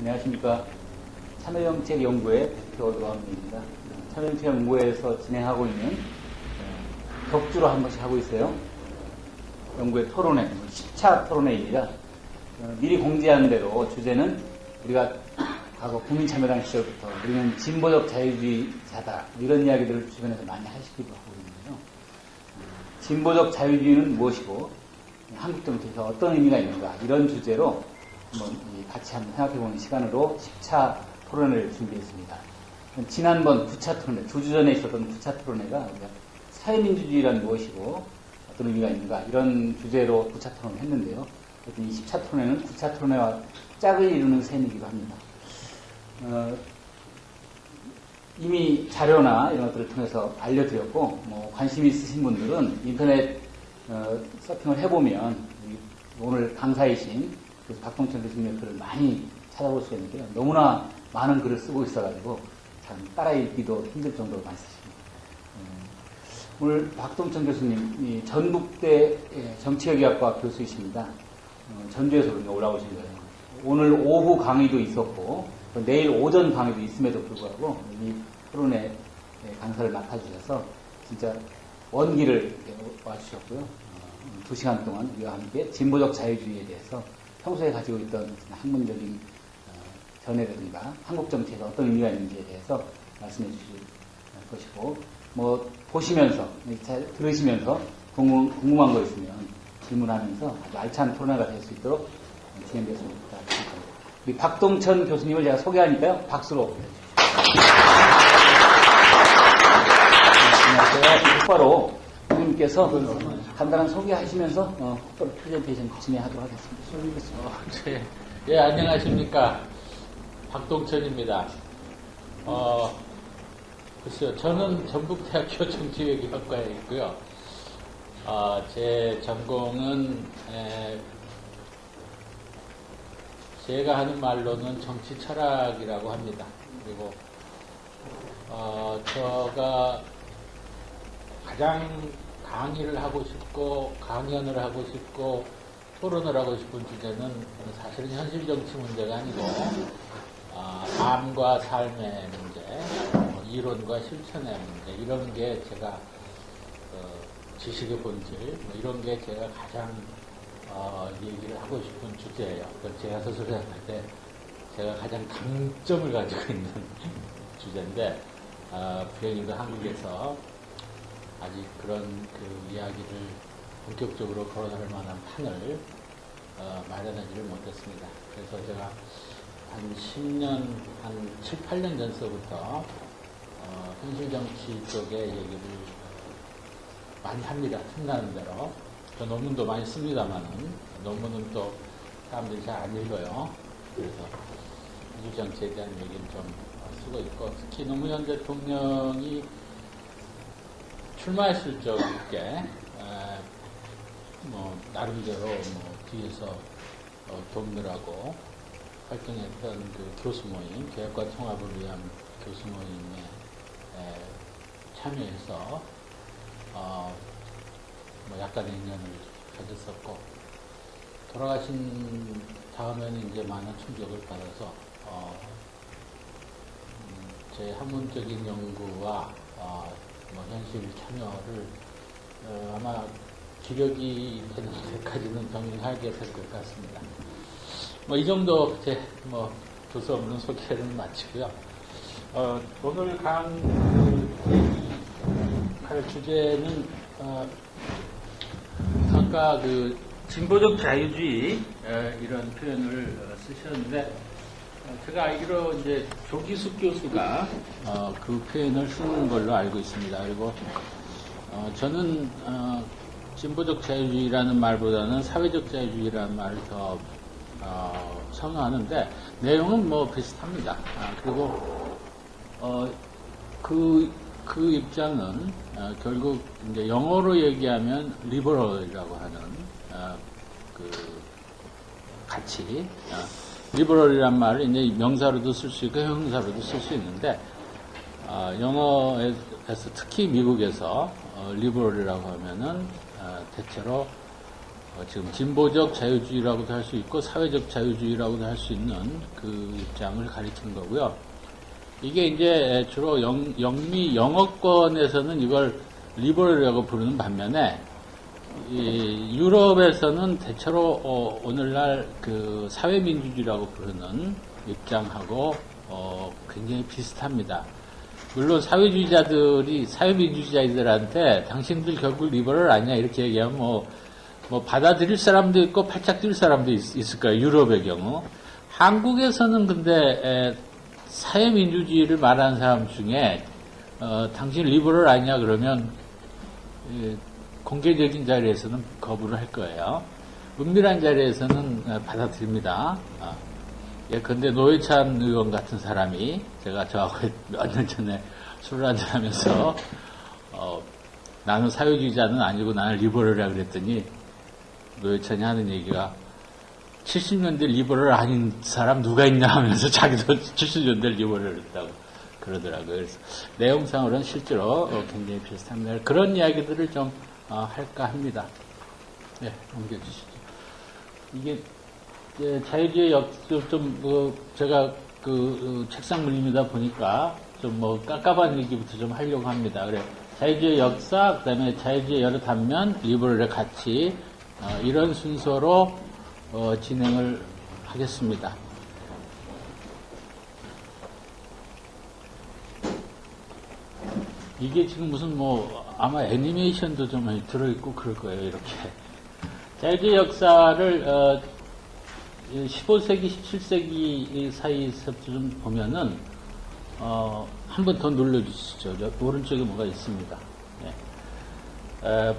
안녕하십니까. 참여정책연구회 대표 노한민입니다. 참여정책연구회에서 진행하고 있는 격주로 한 번씩 하고 있어요. 연구회 토론회, 10차 토론회입니다. 미리 공지한 대로 주제는 우리가 과거 국민참여당 시절부터 우리는 진보적 자유주의자다 이런 이야기들을 주변에서 많이 하시기도 하고 있는데요. 진보적 자유주의는 무엇이고 한국 정치에서 어떤 의미가 있는가 이런 주제로 한번 같이 한번 생각해보는 시간으로 10차 토론회를 준비했습니다. 지난번 9차 토론회, 두 주 전에 있었던 9차 토론회가 우리가 사회민주주의란 무엇이고 어떤 의미가 있는가 이런 주제로 9차 토론을 했는데요. 이 10차 토론회는 9차 토론회와 짝을 이루는 셈이기도 합니다. 이미 자료나 이런 것들을 통해서 알려드렸고 관심 있으신 분들은 인터넷 서핑을 해보면 오늘 강사이신 박동천 교수님의 글을 많이 찾아볼 수 있는데요. 너무나 많은 글을 쓰고 있어가지고 참 따라 읽기도 힘들 정도로 많이 쓰십니다. 오늘 박동천 교수님 전북대 정치외교학과 교수이십니다. 전주에서 올라오신 거예요. 오늘 오후 강의도 있었고 내일 오전 강의도 있음에도 불구하고 이 토론회 강사를 맡아주셔서 진짜 먼 길을 와주셨고요. 2시간 동안 우리와 함께 진보적 자유주의에 대해서 평소에 가지고 있던 학문적인 견해라든가 한국 정치에서 어떤 의미가 있는지에 대해서 말씀해 주실 것이고 보시면서 들으시면서 궁금한 거 있으면 질문하면서 아주 알찬 토론회가 될 수 있도록 진행됐으면 좋겠습니다. 우리 박동천 교수님을 제가 소개하니까요. 박수로. 안녕하세요. 똑바로 교수님께서 간단한 소개하시면서 똑바로 프레젠테이션 진행하도록 하겠습니다. 예, 안녕하십니까. 박동천입니다. 글쎄요, 저는 전북대학교 정치외교학과에 있고요. 제 전공은 제가 하는 말로는 정치 철학이라고 합니다. 그리고 제가 가장 강의를 하고 싶고 강연을 하고 싶고 토론을 하고 싶은 주제는 사실은 현실 정치 문제가 아니고 삶과 삶의 문제, 이론과 실천의 문제 이런 게 제가 지식의 본질 이런 게 제가 가장 얘기를 하고 싶은 주제예요. 제가 스스로 생각할 때 제가 가장 강점을 가지고 있는 주제인데 불행히도 한국에서 아직 그런 그 이야기를 본격적으로 거론할 만한 판을 마련하지를 못했습니다. 그래서 제가 한 10년, 한 7, 8년 전서부터 현실 정치 쪽의 얘기를 많이 합니다. 틈나는 대로. 저 논문도 많이 씁니다만은 논문은 또 사람들이 잘 안 읽어요. 그래서 현실 정치에 대한 얘기를 좀 쓰고 있고 특히 노무현 대통령이 출마했을 적에 나름대로 뒤에서 돕느라고 활동했던 그 교수 모임, 개혁과 통합을 위한 교수 모임에 참여해서 약간의 인연을 가졌었고 돌아가신 다음에는 이제 많은 충격을 받아서 제 학문적인 연구와 현실 참여를 아마 기력이 되는 데까지는 병행하게 될 것 같습니다. 이 정도 제 두서 없는 소개를 마치고요. 오늘 할 주제는 아까 그 진보적 자유주의 이런 표현을 쓰셨는데 제가 알기로 이제 조기숙 교수가 그 표현을 쓰는 걸로 알고 있습니다. 그리고 저는 진보적 자유주의라는 말보다는 사회적 자유주의라는 말을 더 선호하는데 내용은 비슷합니다. 그리고 그 입장은 결국 이제 영어로 얘기하면 리버럴이라고 하는 그 가치. 리버럴이란 말을 이제 명사로도 쓸 수 있고 형용사로도 쓸 수 있는데 영어에서 특히 미국에서 리버럴이라고 하면은 대체로 지금 진보적 자유주의라고도 할 수 있고 사회적 자유주의라고도 할 수 있는 그 입장을 가리키는 거고요. 이게 이제 주로 영미 영어권에서는 이걸 리버럴이라고 부르는 반면에 유럽에서는 대체로 오늘날 그 사회민주주의라고 부르는 입장하고 굉장히 비슷합니다. 물론 사회민주주의자들한테 당신들 결국 리버럴 아니야 이렇게 얘기하면 뭐 받아들일 사람도 있고 팔짝 뛸 사람도 있을 거예요. 유럽의 경우. 한국에서는 근데 사회민주주의를 말하는 사람 중에 당신 리버럴 아니냐 그러면 공개적인 자리에서는 거부를 할 거예요. 은밀한 자리에서는 받아들입니다. 근데 노회찬 의원 같은 사람이 제가 저하고 몇 년 전에 술을 한잔하면서 나는 사회주의자는 아니고 나는 리버럴이라 그랬더니 노회찬이 하는 얘기가 70년대 리버럴 아닌 사람 누가 있냐 하면서 자기도 70년대 리버럴 했다고 그러더라고요. 그래서 내용상으로는 실제로 굉장히 비슷합니다. 그런 이야기들을 좀 할까 합니다. 네, 넘겨주시죠. 이게 자유주의 제가 책상 물림이다 보니까 좀 깝깝한 얘기부터 좀 하려고 합니다. 그래 자유주의 역사, 그다음에 자유주의 여러 단면, 리버럴의 가치 이런 순서로 진행을 하겠습니다. 이게 지금 무슨 아마 애니메이션도 좀 많이 들어있고 그럴 거예요. 이렇게 자유주의 역사를 15세기, 17세기 사이에서부터 좀 보면은 한 번 더 눌러주시죠. 오른쪽에 뭐가 있습니다.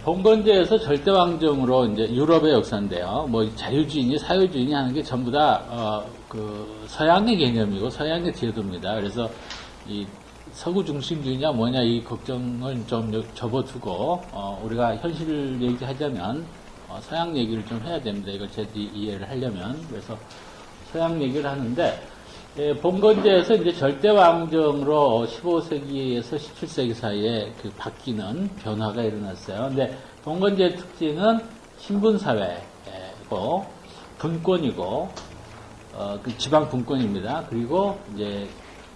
봉건제에서 절대왕정으로 이제 유럽의 역사인데요. 자유주의니 사회주의니 하는 게 전부 다 서양의 개념이고 서양의 제도입니다. 그래서 이 서구 중심주의냐 뭐냐 이 걱정을 좀 접어두고 우리가 현실 얘기하자면 서양 얘기를 좀 해야 됩니다. 이걸 제대로 이해를 하려면. 그래서 서양 얘기를 하는데 봉건제에서 이제 절대왕정으로 15세기에서 17세기 사이에 바뀌는 변화가 일어났어요. 근데 봉건제의 특징은 신분사회고 분권이고 지방 분권입니다. 그리고 이제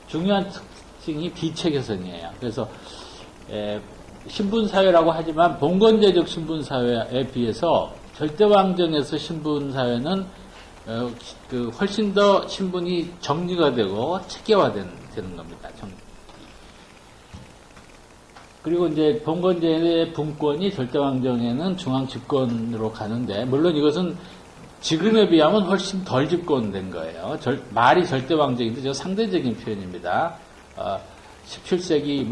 중요한 특징이 비체계선이에요. 그래서 신분사회라고 하지만 봉건제적 신분사회에 비해서 절대왕정에서 신분사회는 훨씬 더 신분이 정리가 되고 체계화되는 겁니다. 그리고 이제 봉건제의 분권이 절대왕정에는 중앙집권으로 가는데, 물론 이것은 지금에 비하면 훨씬 덜 집권된 거예요. 말이 절대왕정인데 저 상대적인 표현입니다. 17세기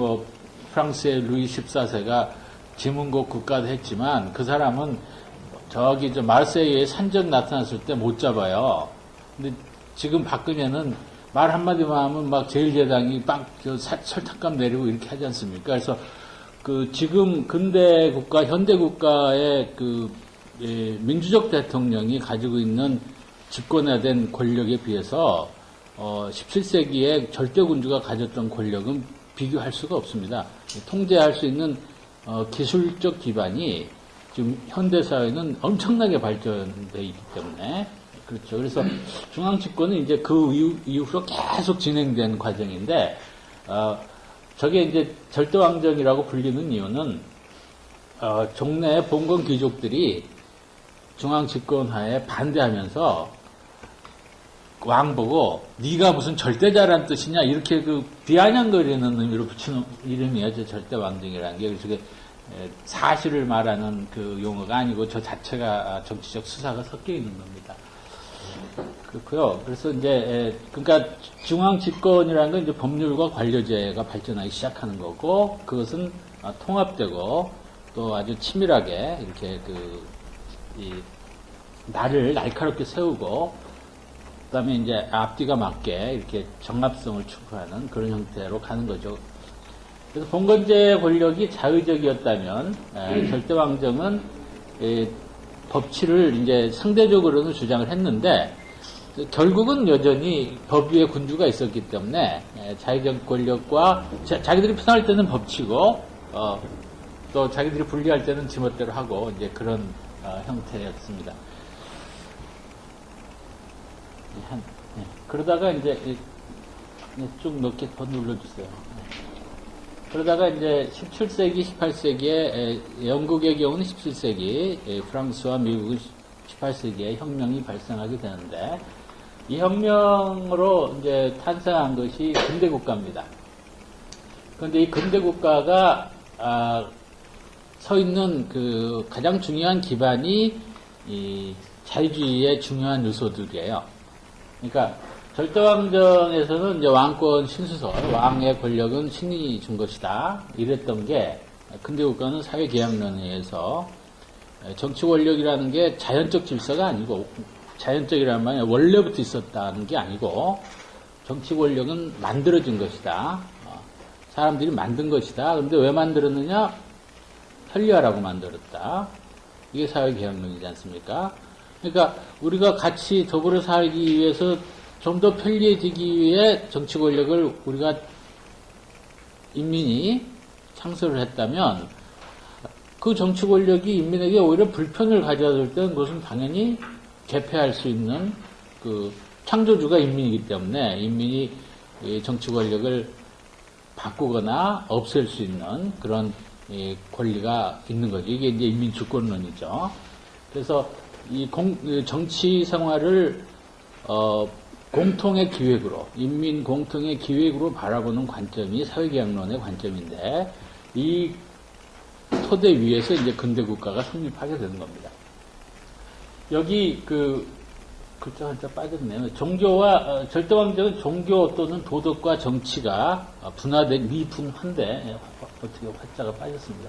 프랑스의 루이 14세가 지문국 국가도 했지만 그 사람은 저기 마르세유에 산적 나타났을 때 못 잡아요. 근데 지금 박근혜는 말 한마디만 하면 막 제1야당이 설탕값 내리고 이렇게 하지 않습니까? 그래서 지금 근대 국가, 현대 국가의 민주적 대통령이 가지고 있는 집권화된 권력에 비해서 17세기에 절대군주가 가졌던 권력은 비교할 수가 없습니다. 통제할 수 있는 기술적 기반이 지금 현대사회는 엄청나게 발전되어 있기 때문에 그렇죠. 그래서 중앙집권은 이제 그 이후로 계속 진행된 과정인데 저게 이제 절대왕정이라고 불리는 이유는 종래의 봉건 귀족들이 중앙집권화에 반대하면서 왕 보고 네가 무슨 절대자란 뜻이냐 이렇게 비아냥거리는 의미로 붙이는 이름이에요. 절대왕정이라는 게. 그래서 사실을 말하는 용어가 아니고 저 자체가 정치적 수사가 섞여 있는 겁니다. 그렇고요. 그래서 이제 그러니까 중앙 집권이라는 건 이제 법률과 관료제가 발전하기 시작하는 거고, 그것은 통합되고 또 아주 치밀하게 이렇게 이 날을 날카롭게 세우고, 그다음에 이제 앞뒤가 맞게 이렇게 정합성을 추구하는 그런 형태로 가는 거죠. 그래서 봉건제 권력이 자의적이었다면 절대왕정은 법치를 이제 상대적으로는 주장을 했는데 결국은 여전히 법 위에 군주가 있었기 때문에 자의적 권력과 자기들이 편할 때는 법치고 또 자기들이 불리할 때는 지멋대로 하고 이제 그런 형태였습니다. 그러다가 이제 쭉 몇 개 더 눌러주세요. 그러다가 이제 17세기, 18세기에 영국의 경우는 17세기, 프랑스와 미국은 18세기에 혁명이 발생하게 되는데 이 혁명으로 이제 탄생한 것이 근대 국가입니다. 그런데 이 근대 국가가 서 있는 그 가장 중요한 기반이 이 자유주의의 중요한 요소들이에요. 그러니까 절대왕정에서는 이제 왕권 신수설, 왕의 권력은 신이 준 것이다. 이랬던 게 근대 국가는 사회계약론에 의해서 정치 권력이라는 게 자연적 질서가 아니고 자연적이라는 말이 원래부터 있었다는 게 아니고 정치 권력은 만들어진 것이다. 사람들이 만든 것이다. 그런데 왜 만들었느냐? 편리하라고 만들었다. 이게 사회계약론이지 않습니까? 그러니까 우리가 같이 더불어 살기 위해서 좀 더 편리해지기 위해 정치 권력을 우리가 인민이 창설을 했다면 그 정치 권력이 인민에게 오히려 불편을 가져다 때는 그것은 당연히 개폐할 수 있는 그 창조주가 인민이기 때문에 인민이 정치 권력을 바꾸거나 없앨 수 있는 그런 권리가 있는 거죠. 이게 이제 인민 주권론이죠. 그래서 이 정치 생활을 공통의 기획으로, 인민 공통의 기획으로 바라보는 관점이 사회계약론의 관점인데, 이 토대 위에서 이제 근대 국가가 성립하게 되는 겁니다. 여기 글자 한자 빠졌네요. 종교와, 절대왕정은 종교 또는 도덕과 정치가 분화된 미분화인데, 어떻게 화자가 빠졌습니다.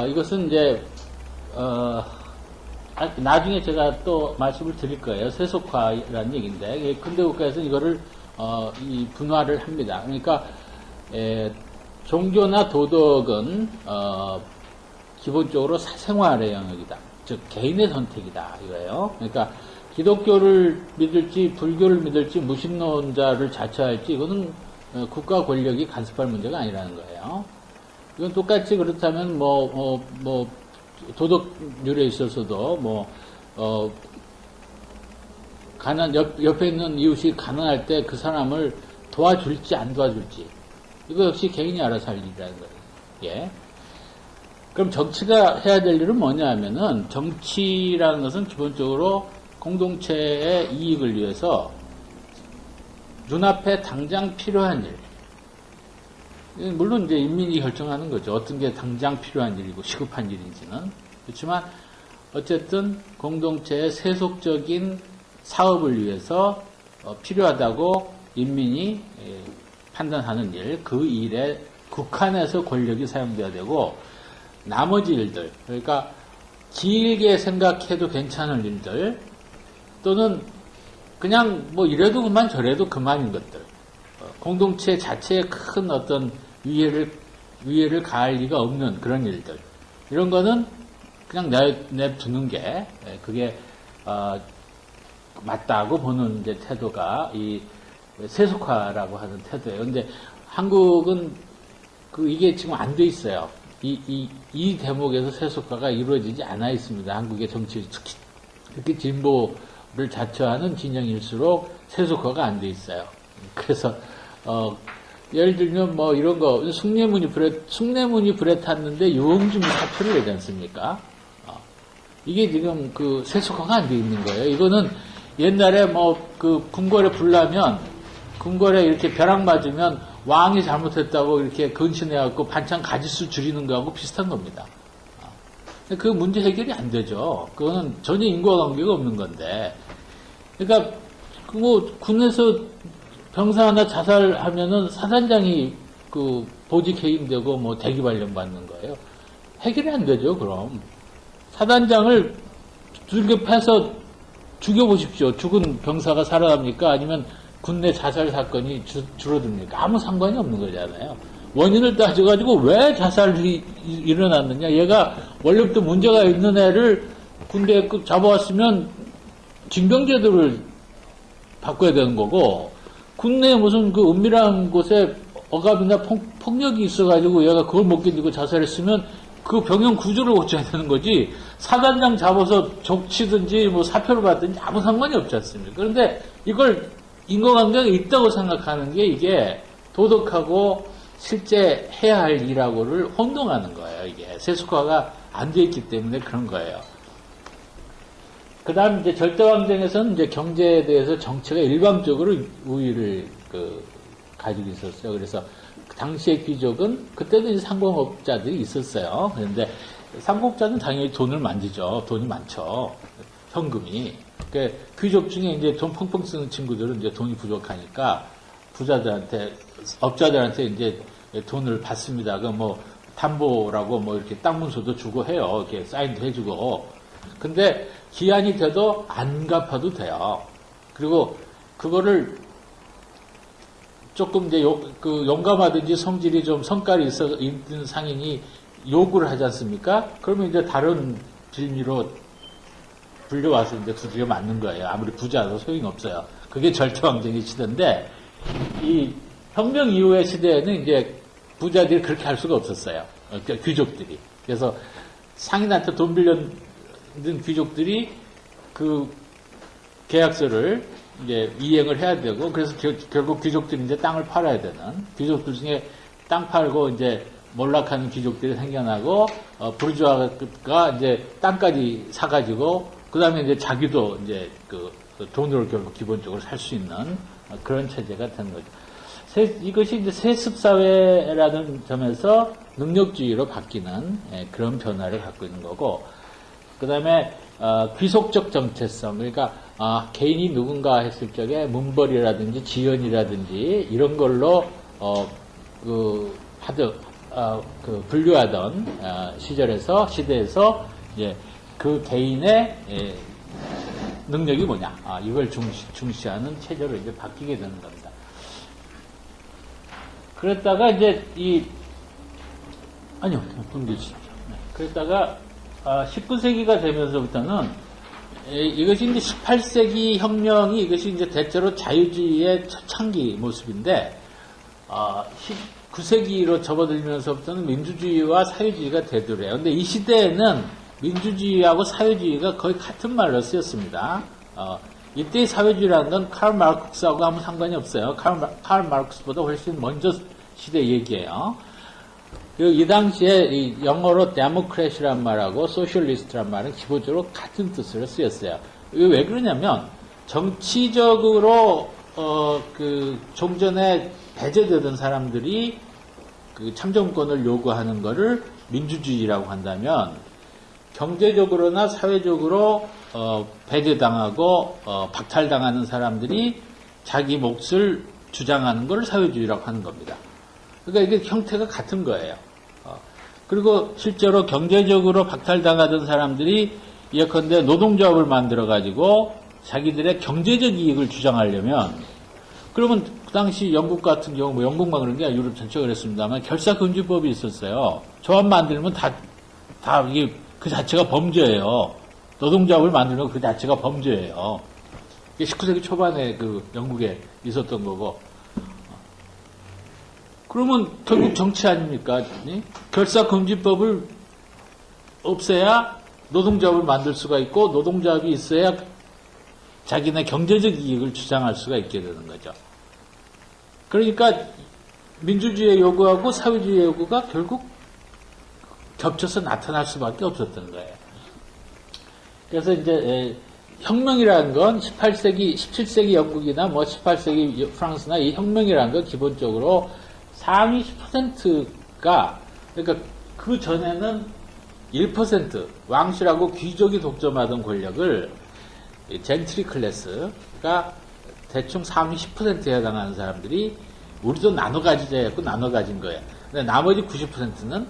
이것은 이제, 나중에 제가 또 말씀을 드릴 거예요. 세속화라는 얘기인데, 근대 국가에서는 이거를, 이 분화를 합니다. 그러니까, 종교나 도덕은, 기본적으로 사생활의 영역이다. 즉, 개인의 선택이다. 이거예요. 그러니까, 기독교를 믿을지, 불교를 믿을지, 무신론자를 자처할지, 이거는 국가 권력이 간섭할 문제가 아니라는 거예요. 이건 똑같이 그렇다면, 도덕률에 있어서도 옆에 있는 이웃이 가난할 때 그 사람을 도와줄지 안 도와줄지 이거 역시 개인이 알아서 할 일이라는 거예요. 예. 그럼 정치가 해야 될 일은 뭐냐 하면은 정치라는 것은 기본적으로 공동체의 이익을 위해서 눈앞에 당장 필요한 일, 물론 이제 인민이 결정하는 거죠. 어떤 게 당장 필요한 일이고 시급한 일인지는. 그렇지만 어쨌든 공동체의 세속적인 사업을 위해서 필요하다고 인민이 판단하는 일, 그 일에 국한해서 권력이 사용돼야 되고 나머지 일들, 그러니까 길게 생각해도 괜찮은 일들 또는 그냥 이래도 그만 저래도 그만인 것들, 공동체 자체에 큰 어떤 위해를 가할 리가 없는 그런 일들. 이런 거는 그냥 냅두는 게, 그게, 맞다고 보는 이제 태도가 이 세속화라고 하는 태도예요. 근데 한국은 이게 지금 안 돼 있어요. 이 대목에서 세속화가 이루어지지 않아 있습니다. 한국의 정치, 특히 이렇게 진보를 자처하는 진영일수록 세속화가 안 돼 있어요. 그래서, 예를 들면 이런 거, 숭례문이 불에 탔는데 유흥주미 사표를 내지 않습니까? 이게 지금 세속화가 안 돼 있는 거예요. 이거는 옛날에 궁궐에 불나면, 궁궐에 이렇게 벼락 맞으면 왕이 잘못했다고 이렇게 근신해갖고 반찬 가짓수 줄이는 거하고 비슷한 겁니다. 그 문제 해결이 안 되죠. 그거는 전혀 인과관계가 없는 건데. 그러니까, 군에서 병사 하나 자살하면은 사단장이 보직 해임되고 대기 발령 받는 거예요. 해결이 안 되죠, 그럼. 사단장을 두들겨 패서 죽여보십시오. 죽은 병사가 살아납니까? 아니면 군내 자살 사건이 줄어듭니까? 아무 상관이 없는 거잖아요. 원인을 따져가지고 왜 자살이 일어났느냐. 얘가 원래부터 문제가 있는 애를 군대에 잡아왔으면 징병제도를 바꿔야 되는 거고, 군내에 무슨 은밀한 곳에 억압이나 폭력이 있어가지고 얘가 그걸 못 견디고 자살했으면 그 병영 구조를 고쳐야 되는 거지, 사단장 잡아서 족치든지 뭐 사표를 받든지 아무 상관이 없지 않습니까? 그런데 이걸 인과관계가 있다고 생각하는 게 이게 도덕하고 실제 해야 할 일하고를 혼동하는 거예요. 이게 세속화가 안 돼 있기 때문에 그런 거예요. 그 다음 이제 절대왕정에서는 이제 경제에 대해서 정치가 일방적으로 우위를 가지고 있었어요. 그래서 당시의 귀족은 그때도 이제 상공업자들이 있었어요. 그런데 상공업자는 당연히 돈을 만지죠. 돈이 많죠. 현금이. 그러니까 귀족 중에 이제 돈 펑펑 쓰는 친구들은 이제 돈이 부족하니까 부자들한테, 업자들한테 이제 돈을 받습니다. 그 뭐 담보라고 뭐 이렇게 땅 문서도 주고 해요. 이렇게 사인도 해주고. 근데 기한이 돼도 안 갚아도 돼요. 그리고 그거를 조금 이제 용감하든지 성질이 좀 성깔이 있는 상인이 요구를 하지 않습니까? 그러면 이제 다른 빌미로 불려와서 이제 두들겨 맞는 거예요. 아무리 부자도 소용이 없어요. 그게 절대왕정의 시대인데, 이 혁명 이후의 시대에는 이제 부자들이 그렇게 할 수가 없었어요. 그러니까 귀족들이. 그래서 상인한테 돈 빌려는 귀족들이 그 계약서를 이제 이행을 해야 되고, 그래서 결국 귀족들이 이제 땅을 팔아야 되는, 귀족들 중에 땅 팔고 이제 몰락하는 귀족들이 생겨나고, 부르주아가 이제 땅까지 사가지고, 그 다음에 이제 자기도 이제 그 돈으로 결국 기본적으로 살 수 있는 그런 체제가 된 거죠. 이것이 이제 세습사회라는 점에서 능력주의로 바뀌는 그런 변화를 갖고 있는 거고, 그 다음에 귀속적 정체성, 그러니까 개인이 누군가 했을 적에 문벌이라든지 지연이라든지 이런 걸로 분류하던 시대에서 이제 그 개인의 능력이 뭐냐, 이걸 중시하는 체제로 이제 바뀌게 되는 겁니다. 그랬다가 이제 아니요, 끊기시죠. 그랬다가 19세기가 되면서부터는 이것이 이제 18세기 혁명이 이것이 이제 대체로 자유주의의 초창기 모습인데, 19세기로 접어들면서부터는 민주주의와 사회주의가 되더래요. 근데 이 시대에는 민주주의하고 사회주의가 거의 같은 말로 쓰였습니다. 이때의 사회주의라는 건 카를 마르크스하고 아무 상관이 없어요. 카를 마르크스보다 훨씬 먼저 시대 얘기예요. 이 당시에 이 영어로 데모크래시란 말하고 소셜리스트란 말은 기본적으로 같은 뜻으로 쓰였어요. 이게 왜 그러냐면 정치적으로 종전에 배제되던 사람들이 그 참정권을 요구하는 거를 민주주의라고 한다면, 경제적으로나 사회적으로 배제당하고 박탈당하는 사람들이 자기 몫을 주장하는 걸 사회주의라고 하는 겁니다. 그러니까 이게 형태가 같은 거예요. 그리고 실제로 경제적으로 박탈당하던 사람들이 예컨대 노동조합을 만들어가지고 자기들의 경제적 이익을 주장하려면, 그러면 그 당시 영국 같은 경우, 뭐 영국만 그런 게 아니라 유럽 전체가 그랬습니다만, 결사금지법이 있었어요. 조합 만들면 다 이게 그 자체가 범죄예요. 노동조합을 만들면 그 자체가 범죄예요. 이게 19세기 초반에 그 영국에 있었던 거고. 그러면 결국 정치 아닙니까? 결사금지법을 없애야 노동조합을 만들 수가 있고, 노동조합이 있어야 자기네 경제적 이익을 주장할 수가 있게 되는 거죠. 그러니까 민주주의의 요구하고 사회주의의 요구가 결국 겹쳐서 나타날 수밖에 없었던 거예요. 그래서 이제 혁명이라는 건 18세기, 17세기 영국이나 뭐 18세기 프랑스나 이 혁명이라는 건 기본적으로 상위 10%가, 그러니까 그 전에는 1% 왕실하고 귀족이 독점하던 권력을 젠트리 클래스가 대충 상위 10%에 해당하는 사람들이 우리도 나눠 가지자 했고 나눠 가진 거예요. 근데 나머지 90%는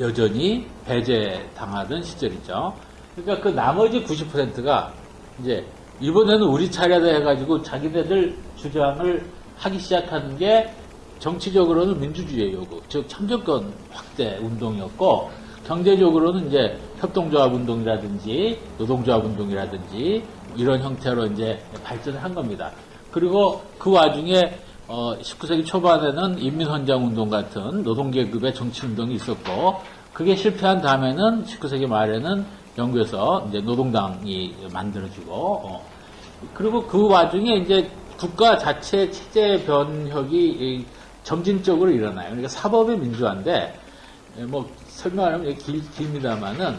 여전히 배제당하던 시절이죠. 그러니까 그 나머지 90%가 이제 이번에는 우리 차례다 해가지고 자기네들 주장을 하기 시작하는 게 정치적으로는 민주주의의 요구, 즉 참정권 확대 운동이었고, 경제적으로는 이제 협동조합 운동이라든지 노동조합 운동이라든지 이런 형태로 이제 발전을 한 겁니다. 그리고 그 와중에 19세기 초반에는 인민헌장 운동 같은 노동계급의 정치 운동이 있었고, 그게 실패한 다음에는 19세기 말에는 영국에서 이제 노동당이 만들어지고, 그리고 그 와중에 이제 국가 자체 체제 변혁이 점진적으로 일어나요. 그러니까 사법의 민주화인데, 뭐 설명하면 길입니다만은,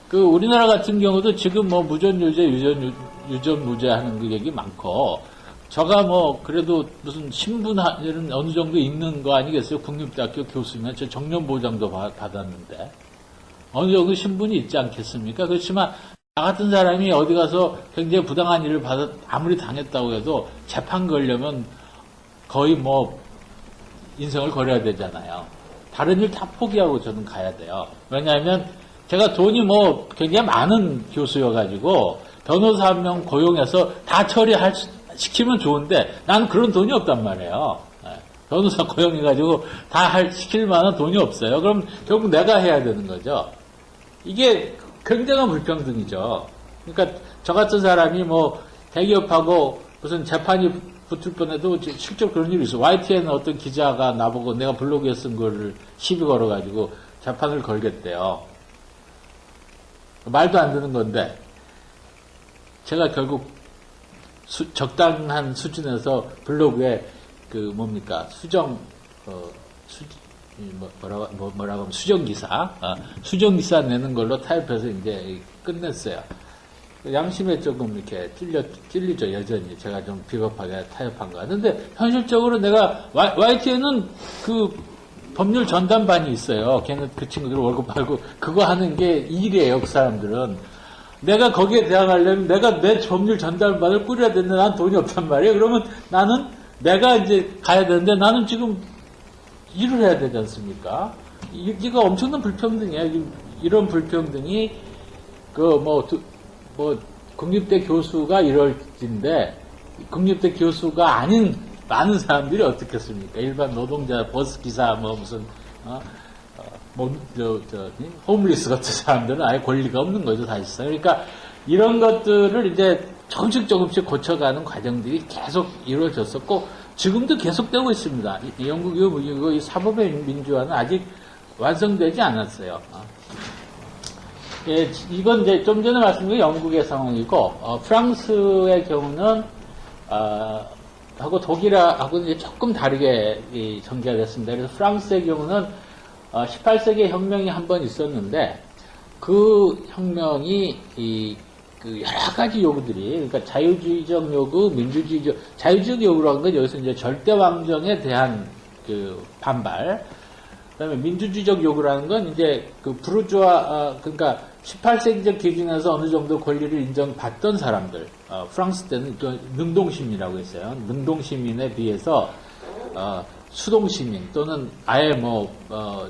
그 우리나라 같은 경우도 지금 뭐 무전유죄, 유전무죄 하는 그 얘기 많고, 저가 뭐 그래도 무슨 신분은 어느 정도 있는 거 아니겠어요? 국립대학교 교수면 저 정년보장도 받았는데 어느 정도 신분이 있지 않겠습니까? 그렇지만 나 같은 사람이 어디 가서 굉장히 부당한 일을 아무리 당했다고 해도 재판 걸려면 거의 뭐 인생을 걸어야 되잖아요. 다른 일 다 포기하고 저는 가야 돼요. 왜냐하면 제가 돈이 뭐 굉장히 많은 교수여가지고 변호사 한 명 고용해서 다 시키면 좋은데 나는 그런 돈이 없단 말이에요. 변호사 고용해가지고 다 시킬 만한 돈이 없어요. 그럼 결국 내가 해야 되는 거죠. 이게 굉장한 불평등이죠. 그러니까 저 같은 사람이 뭐 대기업하고 무슨 재판이 붙을 뻔해도 실제로 그런 일이 있어요. YTN 어떤 기자가 나보고 내가 블로그에 쓴 거를 시비 걸어가지고 재판을 걸겠대요. 말도 안 되는 건데 제가 결국 적당한 수준에서 블로그에 그 뭡니까 뭐라고 하면 수정기사 내는 걸로 타협해서 이제 끝냈어요. 양심에 조금 이렇게 찔리죠, 여전히. 제가 좀 비겁하게 타협한 거. 근데 현실적으로 내가 YTN은 그 법률 전담반이 있어요. 걔는 그 친구들 월급 받고 그거 하는 게 일이에요, 그 사람들은. 내가 거기에 대항하려면 내가 내 법률 전담반을 꾸려야 되는데 난 돈이 없단 말이에요. 그러면 나는 내가 이제 가야 되는데 나는 지금 일을 해야 되지 않습니까? 이거 엄청난 불평등이에요. 이런 불평등이 국립대 교수가 이럴진데 국립대 교수가 아닌 많은 사람들이 어떻겠습니까? 일반 노동자, 버스 기사, 홈리스 같은 사람들은 아예 권리가 없는 거죠, 사실상. 그러니까 이런 것들을 이제 조금씩 고쳐가는 과정들이 계속 이루어졌었고, 지금도 계속되고 있습니다. 영국이고 이 사법의 민주화는 아직 완성되지 않았어요. 예, 이건 이제 좀 전에 말씀드린 영국의 상황이고, 프랑스의 경우는, 하고 독일하고는 이제 조금 다르게 전개가 됐습니다. 그래서 프랑스의 경우는 18세기에 혁명이 한 번 있었는데 그 혁명이 그 여러 가지 요구들이 그러니까 자유주의적 요구, 민주주의적 자유주의 요구라는 건 여기서 이제 절대 왕정에 대한 그 반발, 그다음에 민주주의적 요구라는 건 이제 그 부르주아 그러니까 18세기적 기준에서 어느 정도 권리를 인정받던 사람들, 프랑스 때는 그 능동시민이라고 했어요. 능동시민에 비해서 수동시민 또는 아예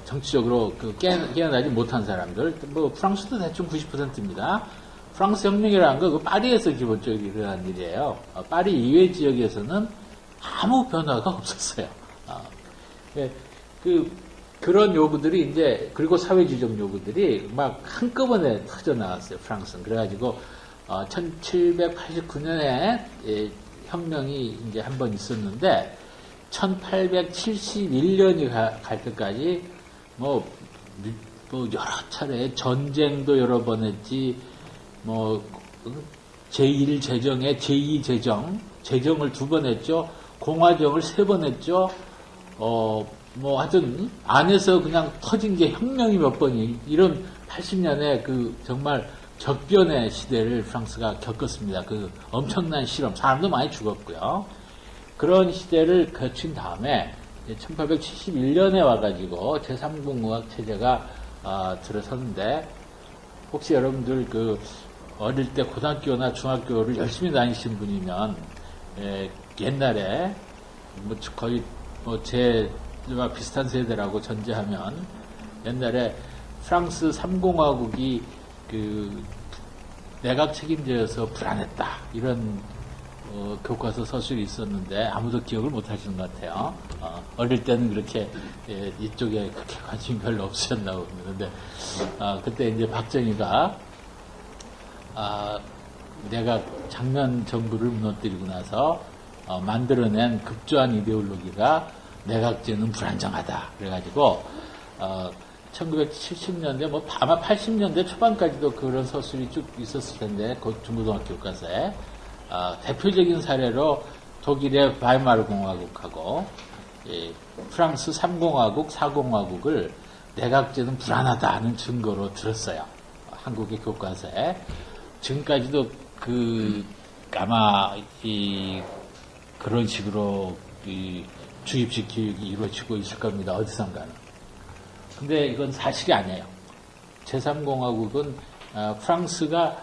정치적으로 깨어나지 못한 사람들, 프랑스도 대충 90%입니다. 프랑스 혁명이라는 거 파리에서 기본적으로 일어난 일이에요. 파리 이외 지역에서는 아무 변화가 없었어요. 그런 요구들이 이제, 그리고 사회주의적 요구들이 막 한꺼번에 터져나왔어요, 프랑스는. 그래가지고, 1789년에 혁명이 이제 한 번 있었는데, 1871년이 갈 때까지, 여러 차례 전쟁도 여러 번 했지, 제1 제정에 제2 제정을 2번 했죠, 공화정을 3번 했죠, 하여튼, 안에서 그냥 터진 게 혁명이 몇 번이, 이런 80년에 그 정말 격변의 시대를 프랑스가 겪었습니다. 그 엄청난 실험, 사람도 많이 죽었고요. 그런 시대를 거친 다음에 1871년에 와가지고 제3공화국 체제가 들어섰는데, 혹시 여러분들 어릴 때 고등학교나 중학교를 열심히 다니신 분이면, 옛날에 거의 제와 비슷한 세대라고 전제하면, 옛날에 프랑스 3공화국이 내각 책임제여서 불안했다, 이런 교과서 서술이 있었는데 아무도 기억을 못 하시는 것 같아요. 어릴 때는 그렇게 이쪽에 그렇게 관심이 별로 없으셨나 봅니다. 근데 그때 이제 박정희가 내각 장면 정부를 무너뜨리고 나서 만들어낸 급조한 이데올로기가 내각제는 불안정하다, 그래가지고 1970년대, 뭐 아마 80년대 초반까지도 그런 서술이 쭉 있었을 텐데, 그 중고등학교 교과서에. 대표적인 사례로 독일의 바이마르 공화국하고 프랑스 3공화국, 4공화국을 내각제는 불안하다는 증거로 들었어요. 한국의 교과서에. 지금까지도 아마 그런 식으로 주입식 교육이 이루어지고 있을 겁니다. 어디선가는. 근데 이건 사실이 아니에요. 제3공화국은 프랑스가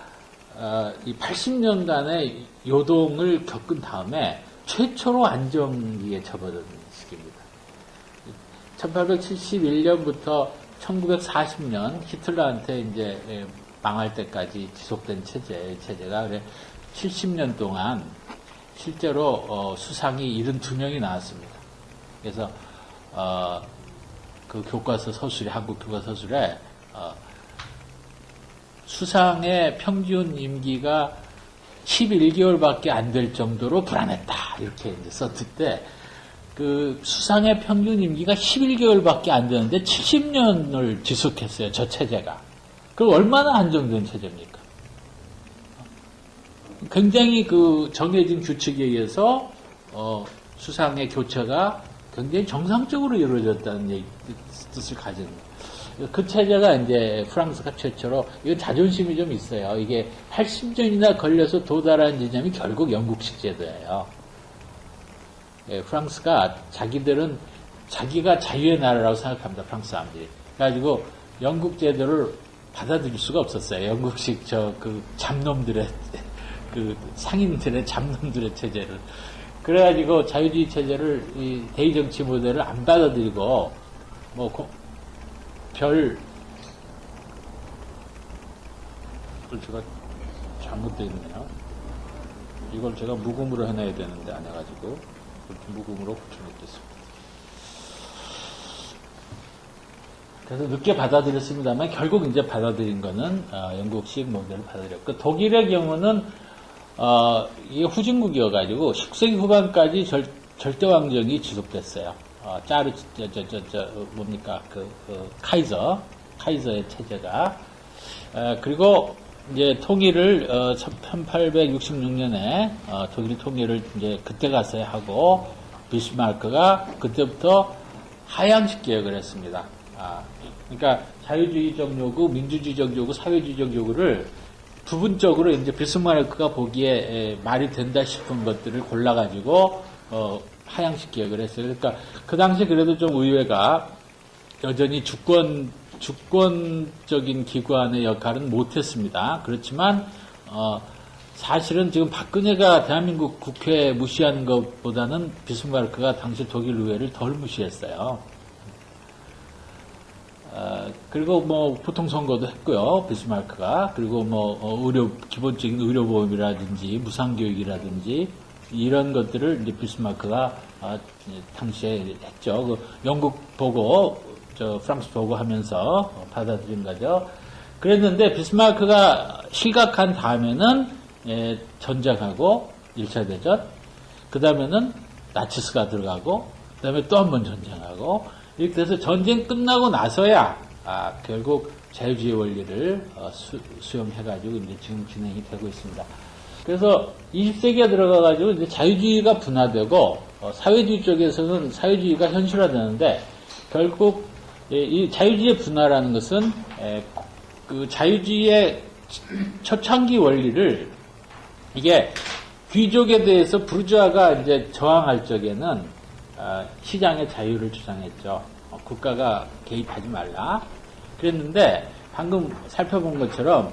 이 80년단의 요동을 겪은 다음에 최초로 안정기에 접어든 시기입니다. 1871년부터 1940년 히틀러한테 이제 망할 때까지 지속된 체제가 그래 70년 동안 실제로 수상이 72명이 나왔습니다. 그래서 그 교과서 서술에, 한국 교과서 서술에 수상의 평균 임기가 11개월밖에 안 될 정도로 불안했다. 이렇게 이제 썼을 때, 그 수상의 평균 임기가 11개월밖에 안 되는데 70년을 지속했어요. 저 체제가. 그럼 얼마나 안정된 체제입니까? 굉장히 그 정해진 규칙에 의해서 수상의 교체가 굉장히 정상적으로 이루어졌다는 뜻을 가진 그 체제가 이제 프랑스가 최초로, 이건 자존심이 좀 있어요. 이게 80년이나 걸려서 도달한 지점이 결국 영국식 제도예요. 프랑스가 자기들은 자기가 자유의 나라라고 생각합니다. 프랑스 사람들이. 그래가지고 영국 제도를 받아들일 수가 없었어요. 영국식 잡놈들의 상인들의 잡놈들의 체제를. 그래가지고 자유주의 체제를, 이 대의정치 모델을 안 받아들이고 제가 잘못되어 있네요. 이걸 제가 무음으로 해놔야 되는데 안 해가지고 무음으로 고쳐놓겠습니다. 그래서 늦게 받아들였습니다만 결국 이제 받아들인 거는 영국식 모델을 받아들였고, 독일의 경우는 이게 후진국이어가지고 19세기 후반까지 절대 왕정이 지속됐어요. 뭡니까 카이저의 체제가. 그리고 이제 통일을 1866년에 독일 통일을 이제 그때 가서야 하고, 비스마르크가 그때부터 하향식 개혁을 했습니다. 그러니까 자유주의적 요구, 민주주의적 요구, 사회주의적 요구를 부분적으로 이제 비스마르크가 보기에 말이 된다 싶은 것들을 골라가지고 하향식 개혁을 했어요. 그러니까 그 당시 그래도 좀 의회가 여전히 주권적인 기관의 역할은 못했습니다. 그렇지만 사실은 지금 박근혜가 대한민국 국회 무시하는 것보다는 비스마르크가 당시 독일 의회를 덜 무시했어요. 그리고 보통 선거도 했고요, 비스마르크가. 그리고 기본적인 의료보험이라든지 무상교육이라든지 이런 것들을 이제 비스마르크가 당시에 했죠. 영국 보고 프랑스 보고 하면서 받아들인 거죠. 그랬는데 비스마르크가 실각한 다음에는 전쟁하고 1차 대전, 그 다음에는 나치스가 들어가고, 그 다음에 또 한 번 전쟁하고, 이렇게 돼서 전쟁 끝나고 나서야 결국 자유주의 원리를 수용해가지고 이제 지금 진행이 되고 있습니다. 그래서 20세기에 들어가가지고 이제 자유주의가 분화되고 사회주의 쪽에서는 사회주의가 현실화되는데, 결국 이 자유주의의 분화라는 것은 그 자유주의의 초창기 원리를, 이게 귀족에 대해서 부르주아가 이제 저항할 적에는 시장의 자유를 주장했죠. 국가가 개입하지 말라. 그랬는데 방금 살펴본 것처럼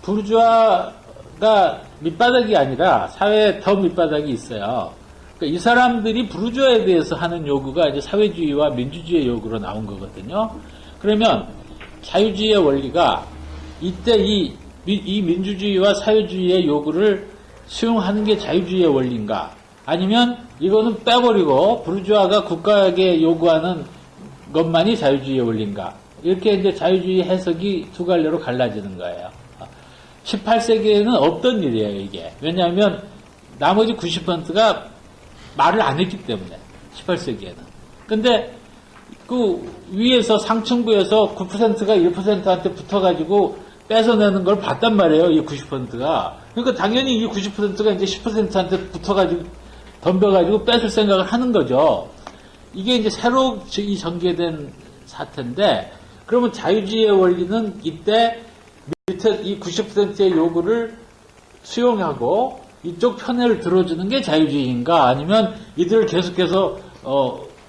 부르주아가 밑바닥이 아니라 사회에 더 밑바닥이 있어요. 그러니까 이 사람들이 부르주아에 대해서 하는 요구가 이제 사회주의와 민주주의의 요구로 나온 거거든요. 그러면 자유주의의 원리가 이때 이 민주주의와 사회주의의 요구를 수용하는 게 자유주의의 원리인가? 아니면 이거는 빼버리고 부르주아가 국가에게 요구하는 것만이 자유주의의 원리인가? 이렇게 이제 자유주의 해석이 두 갈래로 갈라지는 거예요. 18세기에는 없던 일이에요, 이게. 왜냐하면 나머지 90%가 말을 안 했기 때문에, 18세기에는. 근데 그 위에서 상층부에서 9%가 1%한테 붙어가지고 뺏어내는 걸 봤단 말이에요. 이 90%가. 그러니까 당연히 이 90%가 이제 10%한테 붙어가지고 덤벼가지고 뺏을 생각을 하는 거죠. 이게 이제 새로 이 전개된 사태인데, 그러면 자유주의의 원리는 이때 밑에 이 90%의 요구를 수용하고 이쪽 편을 들어주는 게 자유주의인가, 아니면 이들을 계속해서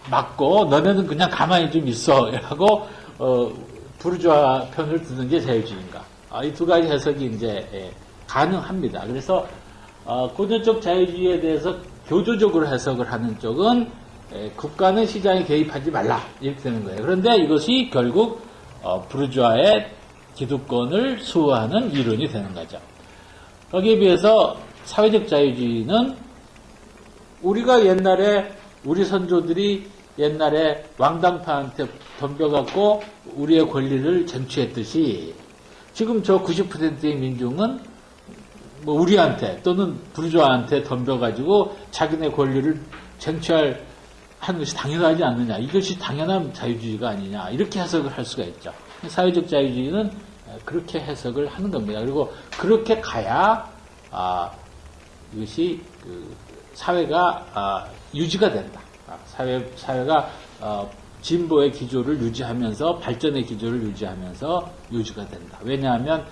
막고 너네는 그냥 가만히 좀 있어 하고 부르주아 편을 드는 게 자유주의인가. 이 두 가지 해석이 이제 가능합니다. 그래서 고전적 자유주의에 대해서 교조적으로 해석을 하는 쪽은 국가는 시장에 개입하지 말라 이렇게 되는 거예요. 그런데 이것이 결국 부르주아의 기득권을 수호하는 이론이 되는 거죠. 거기에 비해서 사회적 자유주의는 우리가 옛날에 우리 선조들이 옛날에 왕당파한테 덤벼갖고 우리의 권리를 쟁취했듯이 지금 저 90%의 민중은 뭐 우리한테 또는 부르주아한테 덤벼가지고 자기네 권리를 쟁취할 하는 것이 당연하지 않느냐, 이것이 당연한 자유주의가 아니냐, 이렇게 해석을 할 수가 있죠. 사회적 자유주의는 그렇게 해석을 하는 겁니다. 그리고 그렇게 가야 이것이 사회가 유지가 된다. 사회가 진보의 기조를 유지하면서 발전의 기조를 유지하면서 유지가 된다. 왜냐하면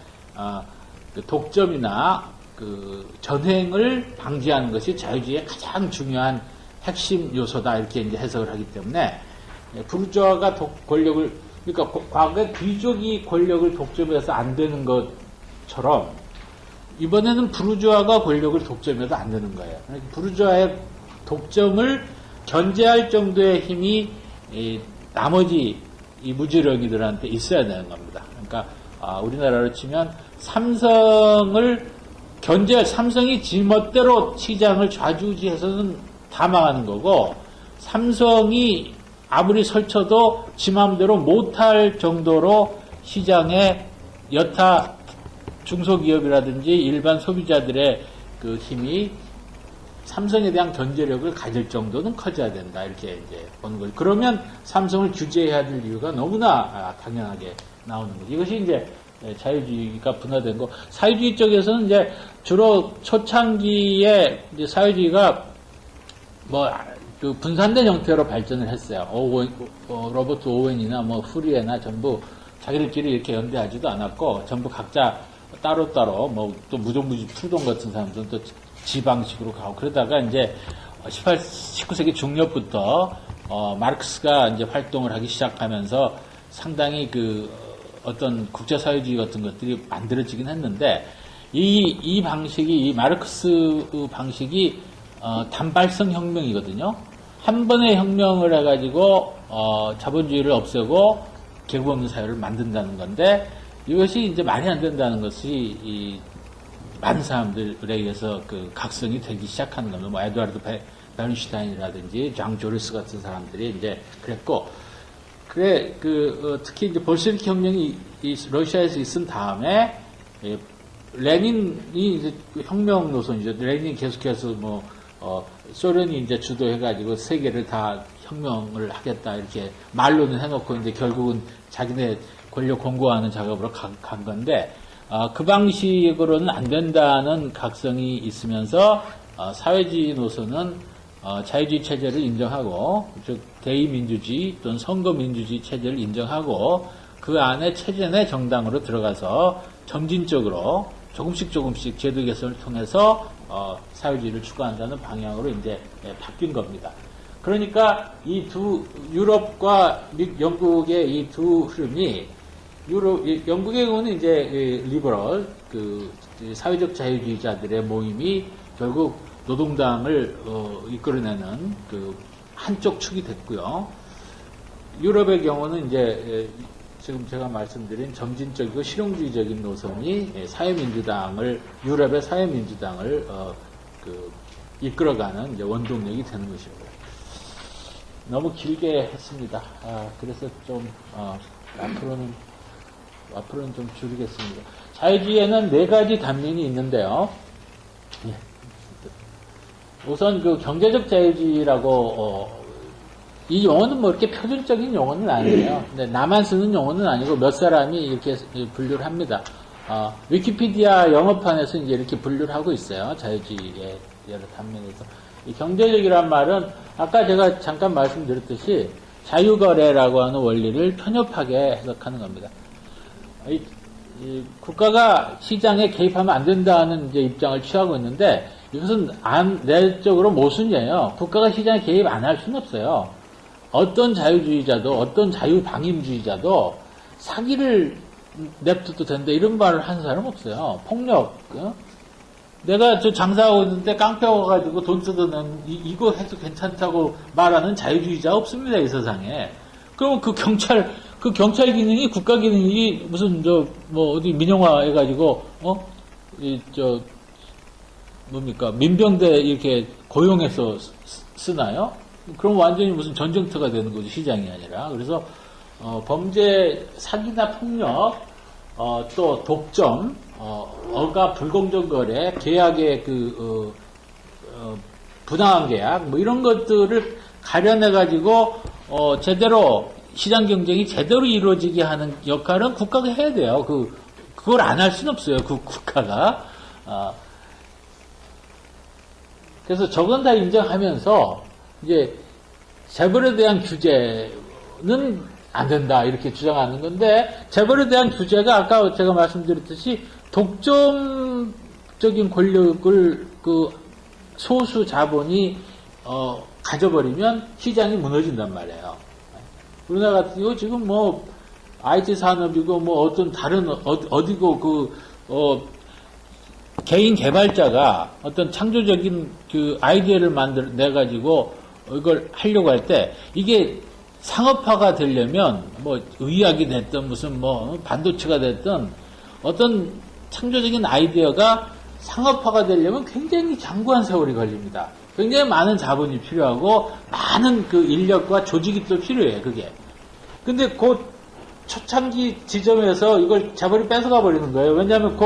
독점이나 전횡을 방지하는 것이 자유주의의 가장 중요한 핵심 요소다, 이렇게 이제 해석을 하기 때문에 부르주아가 권력을, 그러니까 과거에 귀족이 권력을 독점해서 안 되는 것처럼 이번에는 부르주아가 권력을 독점해도 안 되는 거예요. 부르주아의 독점을 견제할 정도의 힘이 나머지 이 무지렁이들한테 있어야 되는 겁니다. 그러니까 우리나라로 치면 삼성을 견제할, 삼성이 지멋대로 시장을 좌지우지해서는 다 망하는 거고, 삼성이 아무리 설쳐도 지 마음대로 못할 정도로 시장에 여타 중소기업이라든지 일반 소비자들의 그 힘이 삼성에 대한 견제력을 가질 정도는 커져야 된다, 이렇게 이제 보는 거죠. 그러면 삼성을 규제해야 될 이유가 너무나 당연하게 나오는 거죠. 이것이 이제 자유주의가 분화된 거. 사회주의 쪽에서는 이제 주로 초창기에 이제 사회주의가 그 분산된 형태로 발전을 했어요. 로버트 오웬이나 후리에나 전부 자기들끼리 이렇게 연대하지도 않았고, 전부 각자 따로따로 또 무정부지 풀동 같은 사람들은 또 지방식으로 가고, 그러다가 이제 19세기 중엽부터 마르크스가 이제 활동을 하기 시작하면서 상당히 어떤 국제사회주의 같은 것들이 만들어지긴 했는데, 이 방식이, 이 마르크스 방식이 단발성 혁명이거든요. 한 번의 혁명을 해가지고 자본주의를 없애고 계급 없는 사회를 만든다는 건데, 이것이 이제 말이 안 된다는 것이 많은 사람들에 의해서 각성이 되기 시작하는 겁니다. 에드와르드 베른슈타인이라든지 장 조리스 같은 사람들이 이제 그랬고, 특히 이제 볼셰비키 혁명이 러시아에서 있은 다음에 레닌이 이제 혁명 노선이죠. 레닌이 계속해서 소련이 이제 주도해가지고 세계를 다 혁명을 하겠다, 이렇게 말로는 해놓고 이제 결국은 자기네 권력 공고하는 작업으로 간 건데, 그 방식으로는 안 된다는 각성이 있으면서 사회주의 노선은 자유주의 체제를 인정하고, 즉 대의민주주의 또는 선거민주주의 체제를 인정하고, 그 안에 체제 내 정당으로 들어가서 점진적으로 조금씩 제도 개선을 통해서 사회주의를 추구한다는 방향으로 이제 바뀐 겁니다. 그러니까 이 유럽과 영국의 이 두 흐름이, 영국의 경우는 이제 리버럴, 사회적 자유주의자들의 모임이 결국 노동당을 이끌어내는 한쪽 축이 됐고요. 유럽의 경우는 이제 지금 제가 말씀드린 점진적이고 실용주의적인 노선이 유럽의 사회민주당을 이끌어가는 이제 원동력이 되는 것입니다. 너무 길게 했습니다. 그래서 좀 앞으로는 좀 줄이겠습니다. 자유주의에는 4가지 단면이 있는데요. 우선 경제적 자유주의라고 이 용어는 뭐 이렇게 표준적인 용어는 아니에요. 근데 나만 쓰는 용어는 아니고 몇 사람이 이렇게 분류를 합니다. 위키피디아 영어판에서 이제 이렇게 분류를 하고 있어요. 자유주의의 여러 단면에서. 이 경제적이란 말은 아까 제가 잠깐 말씀드렸듯이 자유거래라고 하는 원리를 편협하게 해석하는 겁니다. 이 국가가 시장에 개입하면 안 된다는 이제 입장을 취하고 있는데 이것은 내적으로 모순이에요. 국가가 시장에 개입 안 할 수는 없어요. 어떤 자유주의자도 어떤 자유방임주의자도 사기를 냅둬도 된다 이런 말을 하는 사람 없어요. 폭력. 내가 저 장사하고 있는데 깡패 와가지고 돈 뜯어낸 이거 해도 괜찮다고 말하는 자유주의자 없습니다 이 세상에. 그러면 그 경찰 기능이 국가 기능이 무슨 뭐 어디 민영화 해가지고 뭡니까 민병대 이렇게 고용해서 쓰나요? 그럼 완전히 무슨 전쟁터가 되는 거죠 시장이 아니라. 그래서 범죄 사기나 폭력 또 독점 어가 불공정 거래 계약의 부당한 계약 뭐 이런 것들을 가려내 가지고 제대로 시장 경쟁이 제대로 이루어지게 하는 역할은 국가가 해야 돼요. 그걸 안 할 수는 없어요. 그 국가가. 그래서 저건 다 인정하면서 이제 재벌에 대한 규제는 안 된다 이렇게 주장하는 건데 재벌에 대한 규제가 아까 제가 말씀드렸듯이 독점적인 권력을 소수 자본이 가져버리면 시장이 무너진단 말이에요. 우리나라 같은 경우 지금 뭐 IT 산업이고 뭐 어떤 다른 어디고 개인 개발자가 어떤 창조적인 아이디어를 내 가지고 이걸 하려고 할 때 이게 상업화가 되려면 뭐 의학이 됐든 무슨 뭐 반도체가 됐든 어떤 창조적인 아이디어가 상업화가 되려면 굉장히 장구한 세월이 걸립니다. 굉장히 많은 자본이 필요하고 많은 인력과 조직이 또 필요해요. 그게. 근데 그 초창기 지점에서 이걸 재벌이 뺏어가 버리는 거예요. 왜냐하면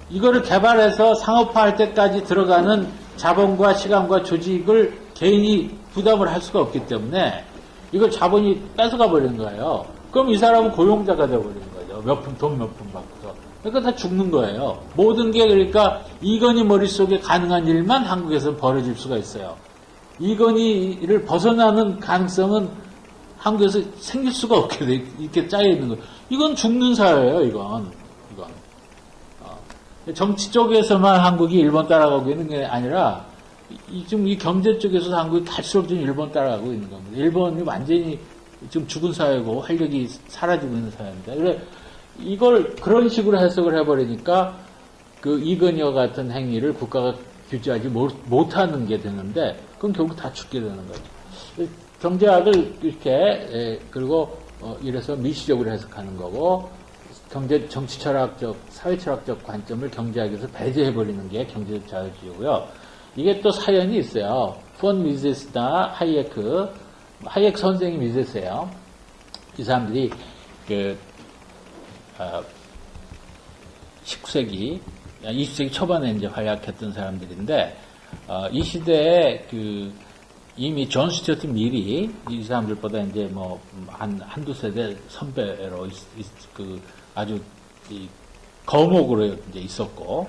이거를 개발해서 상업화할 때까지 들어가는 자본과 시간과 조직을 개인이 부담을 할 수가 없기 때문에 이걸 자본이 뺏어가 버리는 거예요. 그럼 이 사람은 고용자가 되어버리는 거죠. 돈 몇 푼 받고서. 그러니까 다 죽는 거예요. 모든 게 그러니까 이건희 머릿속에 가능한 일만 한국에서 벌어질 수가 있어요. 이건희를 벗어나는 가능성은 한국에서 생길 수가 없게 돼, 이렇게 짜여 있는 거예요. 이건 죽는 사회예요, 이건. 정치 쪽에서만 한국이 일본 따라가고 있는 게 아니라 지금 이 경제 쪽에서도 한국이 갈수록 지금 일본 따라가고 있는 겁니다. 일본이 완전히 지금 죽은 사회고 활력이 사라지고 있는 사회인데, 그래 이걸 그런 식으로 해석을 해버리니까 이건희와 같은 행위를 국가가 규제하지 못하는 게 되는데, 그건 결국 다 죽게 되는 거죠. 경제학을 이렇게 그리고 이래서 미시적으로 해석하는 거고, 정치 철학적, 사회 철학적 관점을 경제학에서 배제해버리는 게 경제적 자유주의고요. 이게 또 사연이 있어요. 폰 미세스나 하이에크 선생이 미세스예요. 이 사람들이 19세기, 20세기 초반에 이제 활약했던 사람들인데, 이 시대에 이미 존 스튜어트 밀이 이 사람들보다 이제 뭐 한두 세대 선배로 아주 거목으로 이제 있었고,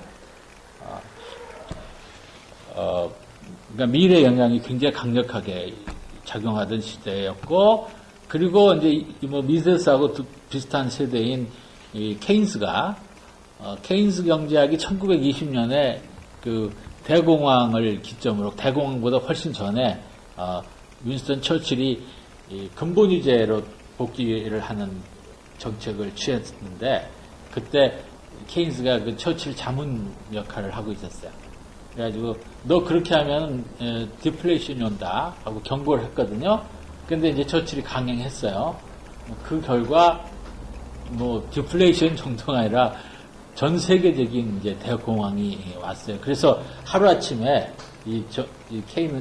그러니까 밀의 영향이 굉장히 강력하게 작용하던 시대였고, 그리고 이제 뭐 미세스하고 비슷한 세대인 이 케인스가 케인스 경제학이 1920년에 대공황을 기점으로, 대공황보다 훨씬 전에 윈스턴 처칠이 근본위제로 복귀를 하는 정책을 취했는데, 그때 케인스가 처칠 자문 역할을 하고 있었어요. 그래가지고 너 그렇게 하면 디플레이션이 온다 하고 경고를 했거든요. 근데 이제 처칠이 강행했어요. 그 결과 뭐 디플레이션 정도가 아니라 전 세계적인 이제 대공황이 왔어요. 그래서 하루아침에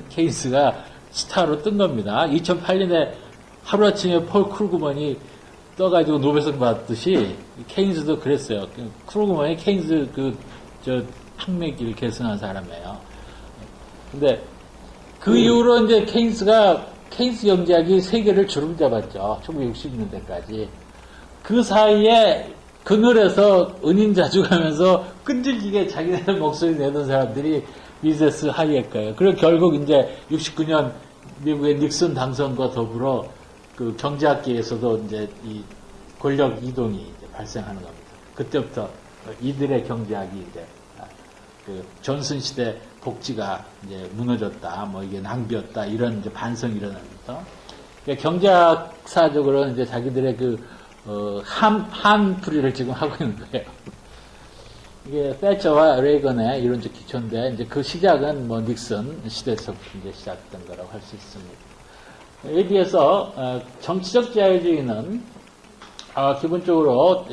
케인스가 스타로 뜬 겁니다. 2008년에 하루아침에 폴 크루그먼이 떠가지고 노벨상 받았듯이 케인스도 그랬어요. 크루그먼이 케인스 항맥기를 계승한 사람이에요. 근데 그 이후로 이제 케인스가 케인스 경제학이 세계를 주름잡았죠. 1960년대까지. 그 사이에 그늘에서 은인 자죽하면서 끈질기게 자기네들 목소리 내던 사람들이 미세스 하이에커예요. 그리고 결국 이제 69년 미국의 닉슨 당선과 더불어 그 경제학계에서도 이제 이 권력 이동이 이제 발생하는 겁니다. 그때부터 이들의 경제학이 이제 그 존슨 시대 복지가 이제 무너졌다, 뭐 이게 낭비였다, 이런 이제 반성이 일어납니다. 그러니까 경제학사적으로는 이제 자기들의 한풀이를 지금 하고 있는 거예요. 이게 thatcher와 레이건의 이론적 기초인데, 이제 그 시작은 뭐 닉슨 시대에서부터 이제 시작된 거라고 할 수 있습니다. 여기에 비해서, 정치적 자유주의는, 기본적으로,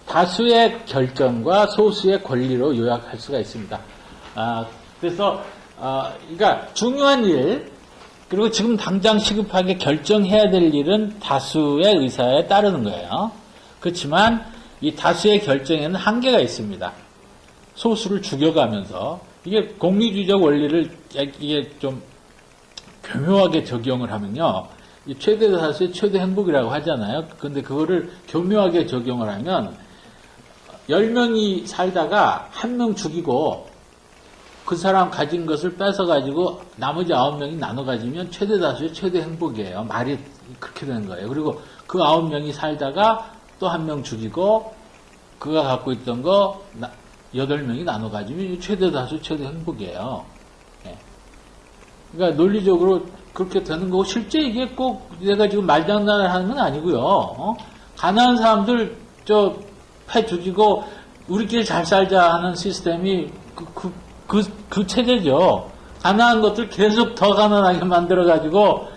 다수의 결정과 소수의 권리로 요약할 수가 있습니다. 그래서, 그러니까 중요한 일, 그리고 지금 당장 시급하게 결정해야 될 일은 다수의 의사에 따르는 거예요. 그렇지만 이 다수의 결정에는 한계가 있습니다. 소수를 죽여가면서 이게 공리주의적 원리를 이게 좀 교묘하게 적용을 하면요. 이 최대 다수의 최대 행복이라고 하잖아요. 근데 그거를 교묘하게 적용을 하면 10명이 살다가 1명 죽이고 그 사람 가진 것을 뺏어가지고 나머지 9명이 나눠 가지면 최대 다수의 최대 행복이에요. 말이 그렇게 되는 거예요. 그리고 그 9명이 살다가 또 1명 죽이고 그가 갖고 있던 거 8명이 나눠 가지면 최대 다수 최대 행복이에요. 예. 그러니까 논리적으로 그렇게 되는 거고 실제 이게 꼭 내가 지금 말장난을 하는 건 아니고요. 가난한 사람들 패 죽이고 우리끼리 잘 살자 하는 시스템이 그 체제죠. 가난한 것들 계속 더 가난하게 만들어가지고,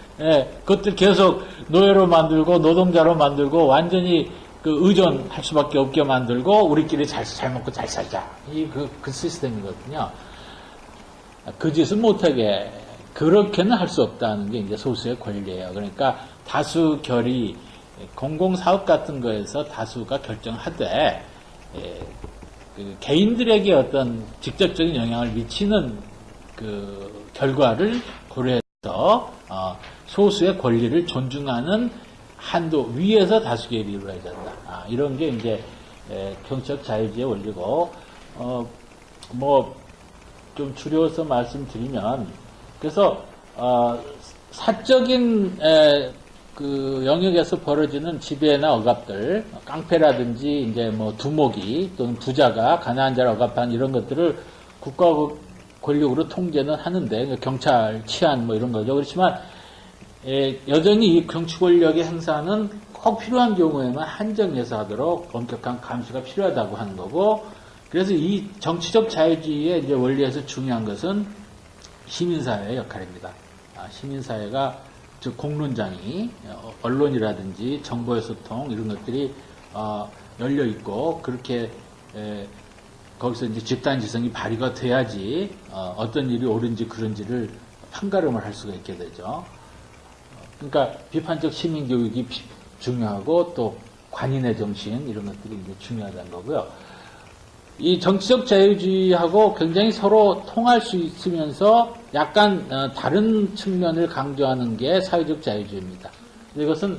그것들 계속 노예로 만들고, 노동자로 만들고, 완전히 의존할 수밖에 없게 만들고, 우리끼리 잘 먹고 잘 살자. 그 시스템이거든요. 그 짓을 못하게, 그렇게는 할 수 없다는 게 이제 소수의 권리예요. 그러니까 다수 결의, 공공사업 같은 거에서 다수가 결정하되, 개인들에게 어떤 직접적인 영향을 미치는 그 결과를 고려해서 소수의 권리를 존중하는 한도 위에서 다수결이 이루어져야 된다. 이런 게 이제 정치적 자유주의의 원리고 뭐 좀 줄여서 말씀드리면 그래서 사적인 그 영역에서 벌어지는 지배나 억압들, 깡패라든지 이제 뭐 두목이 또는 부자가 가난한 자를 억압하는 이런 것들을 국가 권력으로 통제는 하는데 경찰, 치안 뭐 이런 거죠. 그렇지만 여전히 이 정치 권력의 행사는 꼭 필요한 경우에만 한정해서 하도록 엄격한 감시가 필요하다고 하는 거고, 그래서 이 정치적 자유주의의 이제 원리에서 중요한 것은 시민사회의 역할입니다. 시민사회가 즉 공론장이 언론이라든지 정보의 소통 이런 것들이 열려 있고 그렇게 거기서 이제 집단지성이 발휘가 돼야지 어떤 일이 옳은지 그른지를 판가름을 할 수가 있게 되죠. 그러니까 비판적 시민교육이 중요하고 또 관인의 정신 이런 것들이 이제 중요하다는 거고요. 이 정치적 자유주의하고 굉장히 서로 통할 수 있으면서 약간 다른 측면을 강조하는 게 사회적 자유주의입니다. 이것은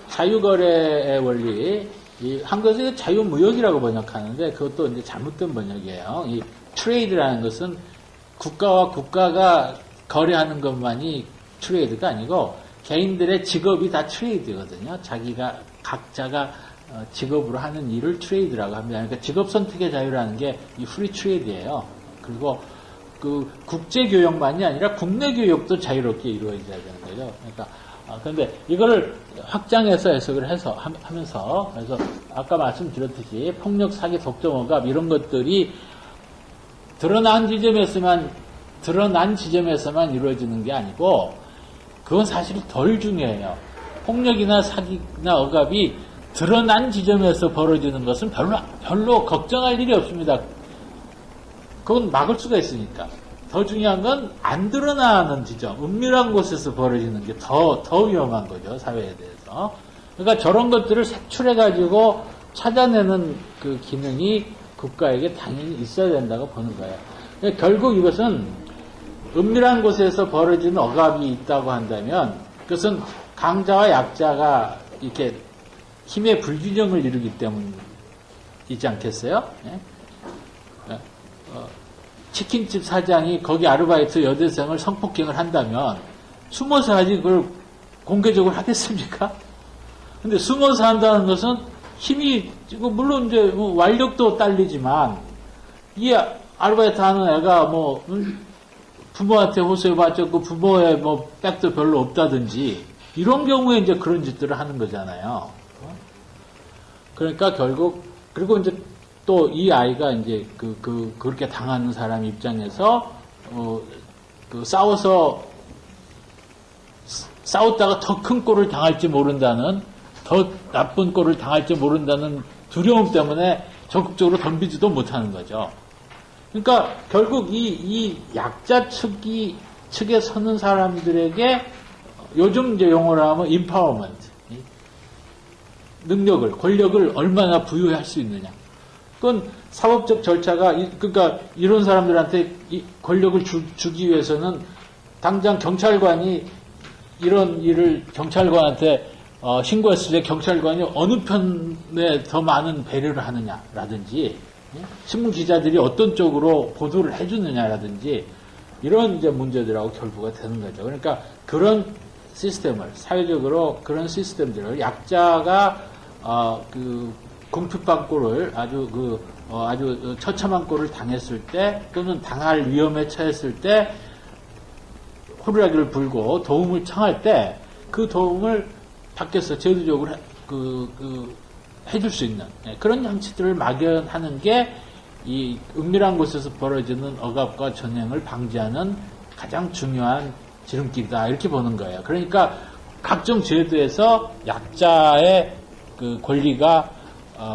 자유거래의 원리, 한국에서 자유무역이라고 번역하는데 그것도 이제 잘못된 번역이에요. 이 트레이드라는 것은 국가와 국가가 거래하는 것만이 트레이드가 아니고 개인들의 직업이 다 트레이드거든요. 각자가 직업으로 하는 일을 트레이드라고 합니다. 그러니까 직업 선택의 자유라는 게 이 프리 트레이드예요. 그리고 그 국제 교역만이 아니라 국내 교역도 자유롭게 이루어져야 되는 거죠. 그러니까 그런데 이거를 확장해서 해석을 하면서 그래서 아까 말씀드렸듯이 폭력, 사기, 독점, 억압 이런 것들이 드러난 지점에서만 이루어지는 게 아니고 그건 사실 덜 중요해요. 폭력이나 사기나 억압이 드러난 지점에서 벌어지는 것은 별로 걱정할 일이 없습니다. 그건 막을 수가 있으니까. 더 중요한 건 안 드러나는 지점, 은밀한 곳에서 벌어지는 게 더 위험한 거죠, 사회에 대해서. 그러니까 저런 것들을 색출해가지고 찾아내는 그 기능이 국가에게 당연히 있어야 된다고 보는 거예요. 그러니까 결국 이것은 은밀한 곳에서 벌어지는 억압이 있다고 한다면 그것은 강자와 약자가 이렇게 힘의 불균형을 이루기 때문이지 않겠어요? 예? 치킨집 사장이 거기 아르바이트 여대생을 성폭행을 한다면 숨어서 하지 그걸 공개적으로 하겠습니까? 근데 숨어서 한다는 것은 힘이 물론 이제 뭐 완력도 딸리지만 이 아르바이트 하는 애가 뭐 부모한테 호소해봤자 그 부모의 뭐 백도 별로 없다든지 이런 경우에 이제 그런 짓들을 하는 거잖아요. 그러니까 결국 그리고 이제 또 이 아이가 이제 그렇게 당하는 사람 입장에서 싸웠다가 더 큰 꼴을 당할지 모른다는 더 나쁜 꼴을 당할지 모른다는 두려움 때문에 적극적으로 덤비지도 못하는 거죠. 그러니까 결국 이 약자 측에 서는 사람들에게 요즘 이제 용어로 하면 empowerment, 능력을, 권력을 얼마나 부여할 수 있느냐. 그건 사법적 절차가, 그러니까 이런 사람들한테 이 권력을 주기 위해서는 당장 경찰관이 이런 일을 경찰관한테 신고했을 때 경찰관이 어느 편에 더 많은 배려를 하느냐라든지 신문 기자들이 어떤 쪽으로 보도를 해주느냐라든지 이런 이제 문제들하고 결부가 되는 거죠. 그러니까 그런 시스템을 사회적으로 그런 시스템들을 약자가 궁핍한 꼴을 아주 처참한 꼴을 당했을 때 또는 당할 위험에 처했을 때 호루라기를 불고 도움을 청할 때 그 도움을 밖에서 제도적으로 해줄 수 있는 그런 장치들을 마련하는 게 이 은밀한 곳에서 벌어지는 억압과 전횡을 방지하는 가장 중요한 지름길이다 이렇게 보는 거예요. 그러니까 각종 제도에서 약자의 그 권리가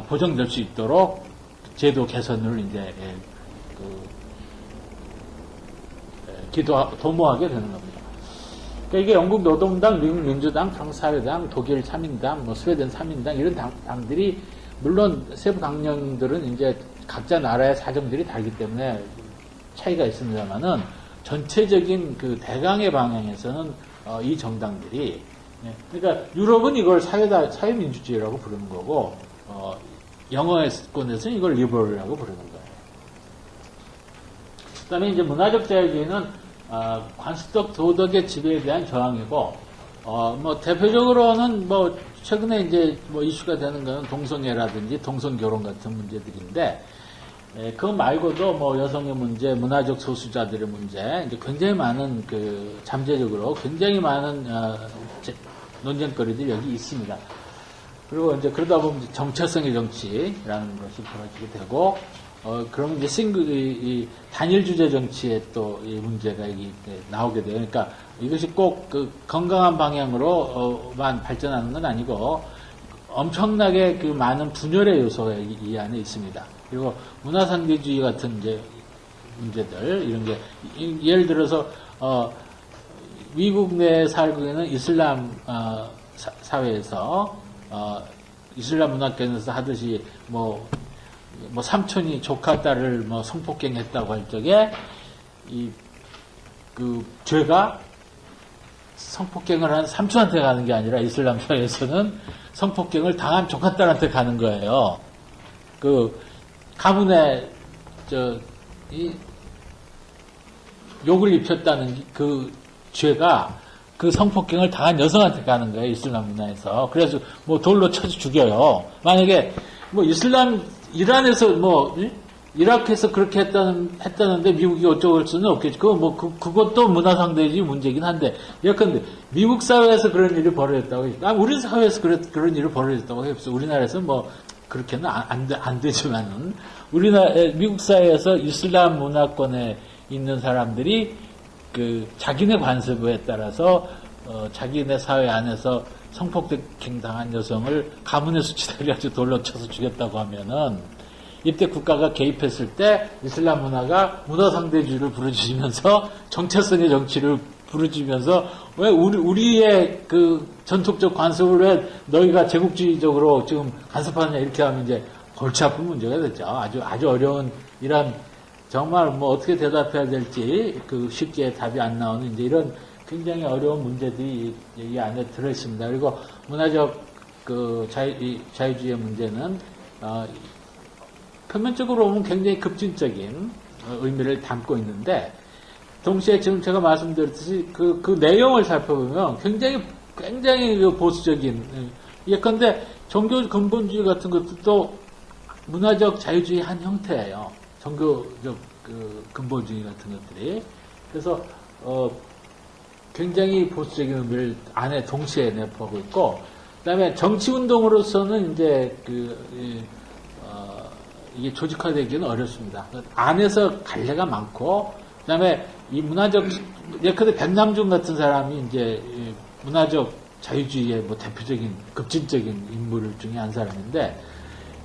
보장될 수 있도록 제도 개선을 이제 도모하게 되는 겁니다. 그러니까 이게 영국 노동당, 미국 민주당, 프랑스 사회당, 독일 3인당, 스웨덴 3인당 이런 당들이 물론 세부 강령들은 이제 각자 나라의 사정들이 다르기 때문에 차이가 있습니다만은 전체적인 그 대강의 방향에서는 이 정당들이 그러니까 유럽은 이걸 사회민주주의라고 부르는 거고 영어권에서는 이걸 리버럴이라고 부르는 거예요. 그다음에 이제 문화적 자유주의는 관습적 도덕의 지배에 대한 저항이고 뭐 대표적으로는 뭐 최근에 이제 뭐 이슈가 되는 거는 동성애라든지 동성결혼 같은 문제들인데 그거 말고도 뭐 여성의 문제, 문화적 소수자들의 문제, 이제 굉장히 많은 잠재적으로 굉장히 많은 논쟁거리들이 여기 있습니다. 그리고 이제 그러다 보면 이제 정체성의 정치라는 것이 벌어지게 되고, 그러면 이제 이 단일 주제 정치에 또 이 문제가 나오게 돼요. 그러니까 이것이 꼭 건강한 방향으로만 발전하는 건 아니고 엄청나게 많은 분열의 요소가 이 안에 있습니다. 그리고 문화상대주의 같은 이제 문제들 이런 게 예를 들어서 미국 내에 살고 있는 이슬람 사회에서 이슬람 문화권에서 하듯이 뭐 삼촌이 조카 딸을 뭐 성폭행했다고 할 적에 죄가 성폭행을 한 삼촌한테 가는 게 아니라 이슬람 사회에서는 성폭행을 당한 조카 딸한테 가는 거예요. 가문에 욕을 입혔다는 그 죄가 그 성폭행을 당한 여성한테 가는 거예요, 이슬람 문화에서. 그래서 뭐 돌로 쳐서 죽여요. 만약에 뭐 이란에서 이라크에서 그렇게 했다는데 미국이 어쩌고 할 수는 없겠지. 그것도 문화상대주의 문제긴 한데, 예컨대 미국 사회에서 그런 일이 벌어졌다고 해요. 우리 사회에서 그런 일이 벌어졌다고 해요. 우리나라에서는 뭐 그렇게는 안 되지만은 미국 사회에서 이슬람 문화권에 있는 사람들이 자기네 관습에 따라서 자기네 사회 안에서 성폭행 당한 여성을 가문의 수치들이 아주 돌로 쳐서 죽였다고 하면은 이때 국가가 개입했을 때 이슬람 문화가 문화상대주의를 부르짖으면서 정체성의 정치를 부르짖으면서 왜 우리의 전통적 관습을 왜 너희가 제국주의적으로 지금 간섭하느냐 이렇게 하면 이제 골치 아픈 문제가 됐죠. 아주 어려운 이런 정말 뭐 어떻게 대답해야 될지 그 쉽게 답이 안 나오는 이제 이런 굉장히 어려운 문제들이 이 안에 들어 있습니다. 그리고 문화적 그 자유주의의 문제는 표면적으로 보면 굉장히 급진적인 의미를 담고 있는데 동시에 지금 제가 말씀드렸듯이 그 내용을 살펴보면 굉장히 그 보수적인 예컨대 종교 근본주의 같은 것도 문화적 자유주의 한 형태예요. 종교적 그 근본주의 같은 것들이. 그래서 굉장히 보수적인 의미를 안에 동시에 내포하고 있고, 그다음에 정치 운동으로서는 이제 이게 조직화되기는 어렵습니다. 안에서 갈래가 많고, 그다음에 이 문화적 예컨대 백남준 같은 사람이 이제 문화적 자유주의의 뭐 대표적인 급진적인 인물 중에 한 사람인데,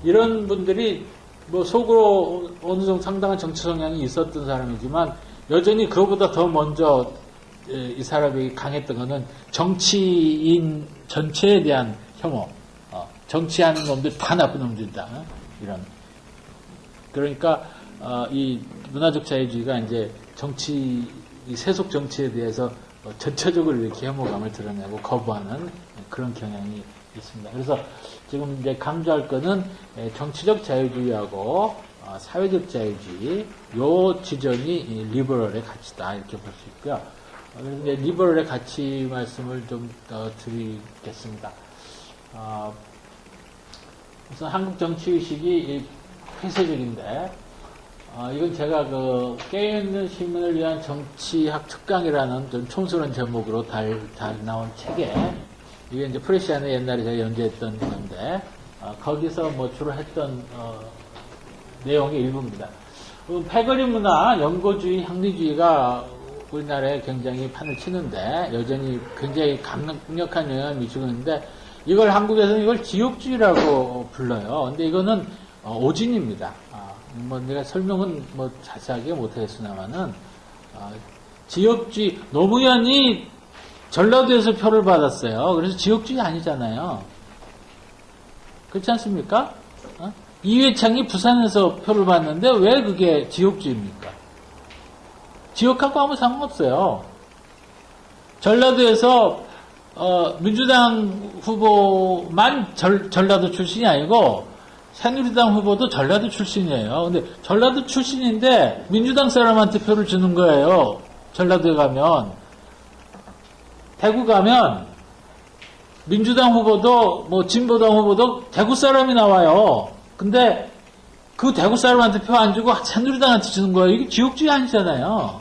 이런 분들이 뭐 속으로 어느 정도 상당한 정치 성향이 있었던 사람이지만 여전히 그거보다 더 먼저 이 사람이 강했던 것은 정치인 전체에 대한 혐오, 정치하는 놈들 다 나쁜 놈들이다, 이런. 그러니까 이 문화적 자유주의가 이제 정치, 이 세속 정치에 대해서 전체적으로 이렇게 혐오감을 드러내고 거부하는 그런 경향이 있습니다. 그래서 지금 이제 강조할 거는 정치적 자유주의하고 사회적 자유주의, 요 지점이 리버럴의 가치다, 이렇게 볼 수 있고요. 그래서 이제 리버럴의 가치 말씀을 좀 더 드리겠습니다. 우선 한국 정치의식이 폐쇄적인데, 이건 제가 그 깨어있는 시민을 위한 정치학 특강이라는 좀 촌스러운 제목으로 달 나온 책에, 이게 이제 프레시안에 옛날에 제가 연재했던 건데, 거기서 뭐 주로 했던 내용의 일부입니다. 패거리 문화, 연고주의, 향리주의가 우리나라에 굉장히 판을 치는데 여전히 굉장히 강력한 영향을 미치고 있는데, 이걸 한국에서는 이걸 지역주의라고 불러요. 근데 이거는 오진입니다. 뭐 내가 설명은 뭐 자세하게 못하겠으나마는 지역주의, 노무현이 전라도에서 표를 받았어요. 그래서 지역주의 아니잖아요. 그렇지 않습니까? 이회창이 부산에서 표를 받는데 왜 그게 지역주의입니까? 지역하고 아무 상관없어요. 전라도에서 민주당 후보만 전라도 출신이 아니고 새누리당 후보도 전라도 출신이에요. 근데 전라도 출신인데 민주당 사람한테 표를 주는 거예요. 전라도에 가면. 대구 가면 민주당 후보도 뭐 진보당 후보도 대구 사람이 나와요. 근데 그 대구 사람한테 표 안 주고 새누리당한테 주는 거예요. 이게 지역주의 아니잖아요.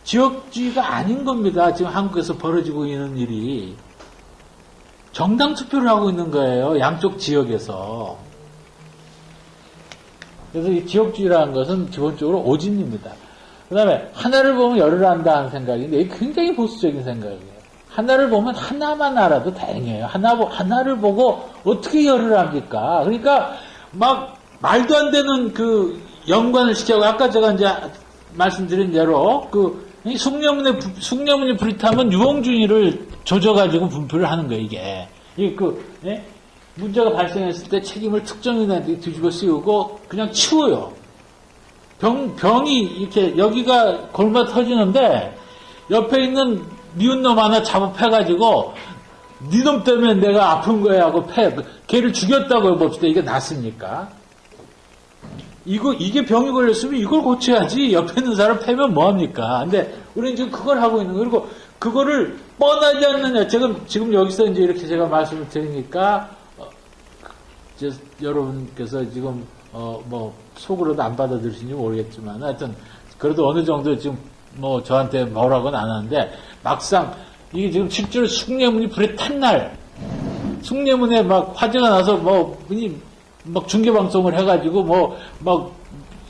지역주의가 아닌 겁니다. 지금 한국에서 벌어지고 있는 일이. 정당 투표를 하고 있는 거예요. 양쪽 지역에서. 그래서 이 지역주의라는 것은 기본적으로 오진입니다. 그 다음에 하나를 보면 열을 안다 하는 생각인데 이게 굉장히 보수적인 생각이에요. 하나를 보면 하나만 알아도 다행이에요. 하나를 보고 어떻게 열을 합니까? 그러니까 막 말도 안 되는 그 연관을 시켜고 아까 제가 이제 말씀드린 대로 그 숭례문이 불이 타면 유홍준이를 조져가지고 분표를 하는 거예요, 이게. 예? 문제가 발생했을 때 책임을 특정인한테 뒤집어 씌우고 그냥 치워요. 병이 이렇게 여기가 골마 터지는데 옆에 있는 미운 놈 하나 잡아패가지고 네 놈 때문에 내가 아픈 거야 하고 걔를 죽였다고 봅시다. 이게 낫습니까? 이게 병이 걸렸으면 이걸 고쳐야지 옆에 있는 사람 패면 뭐합니까? 근데 우리는 지금 그걸 하고 있는 거예요. 그리고 그거를 뻔하지 않느냐. 지금 여기서 이제 이렇게 제가 말씀을 드리니까 여러분께서 지금 뭐 속으로도 안 받아들이시는지 모르겠지만 하여튼 그래도 어느 정도 지금 뭐 저한테 뭐라고는 안 하는데 막상 이게 지금 실제로 숭례문이 불에 탄 날 숭례문에 막 화재가 나서 막 중계방송을 해가지고 막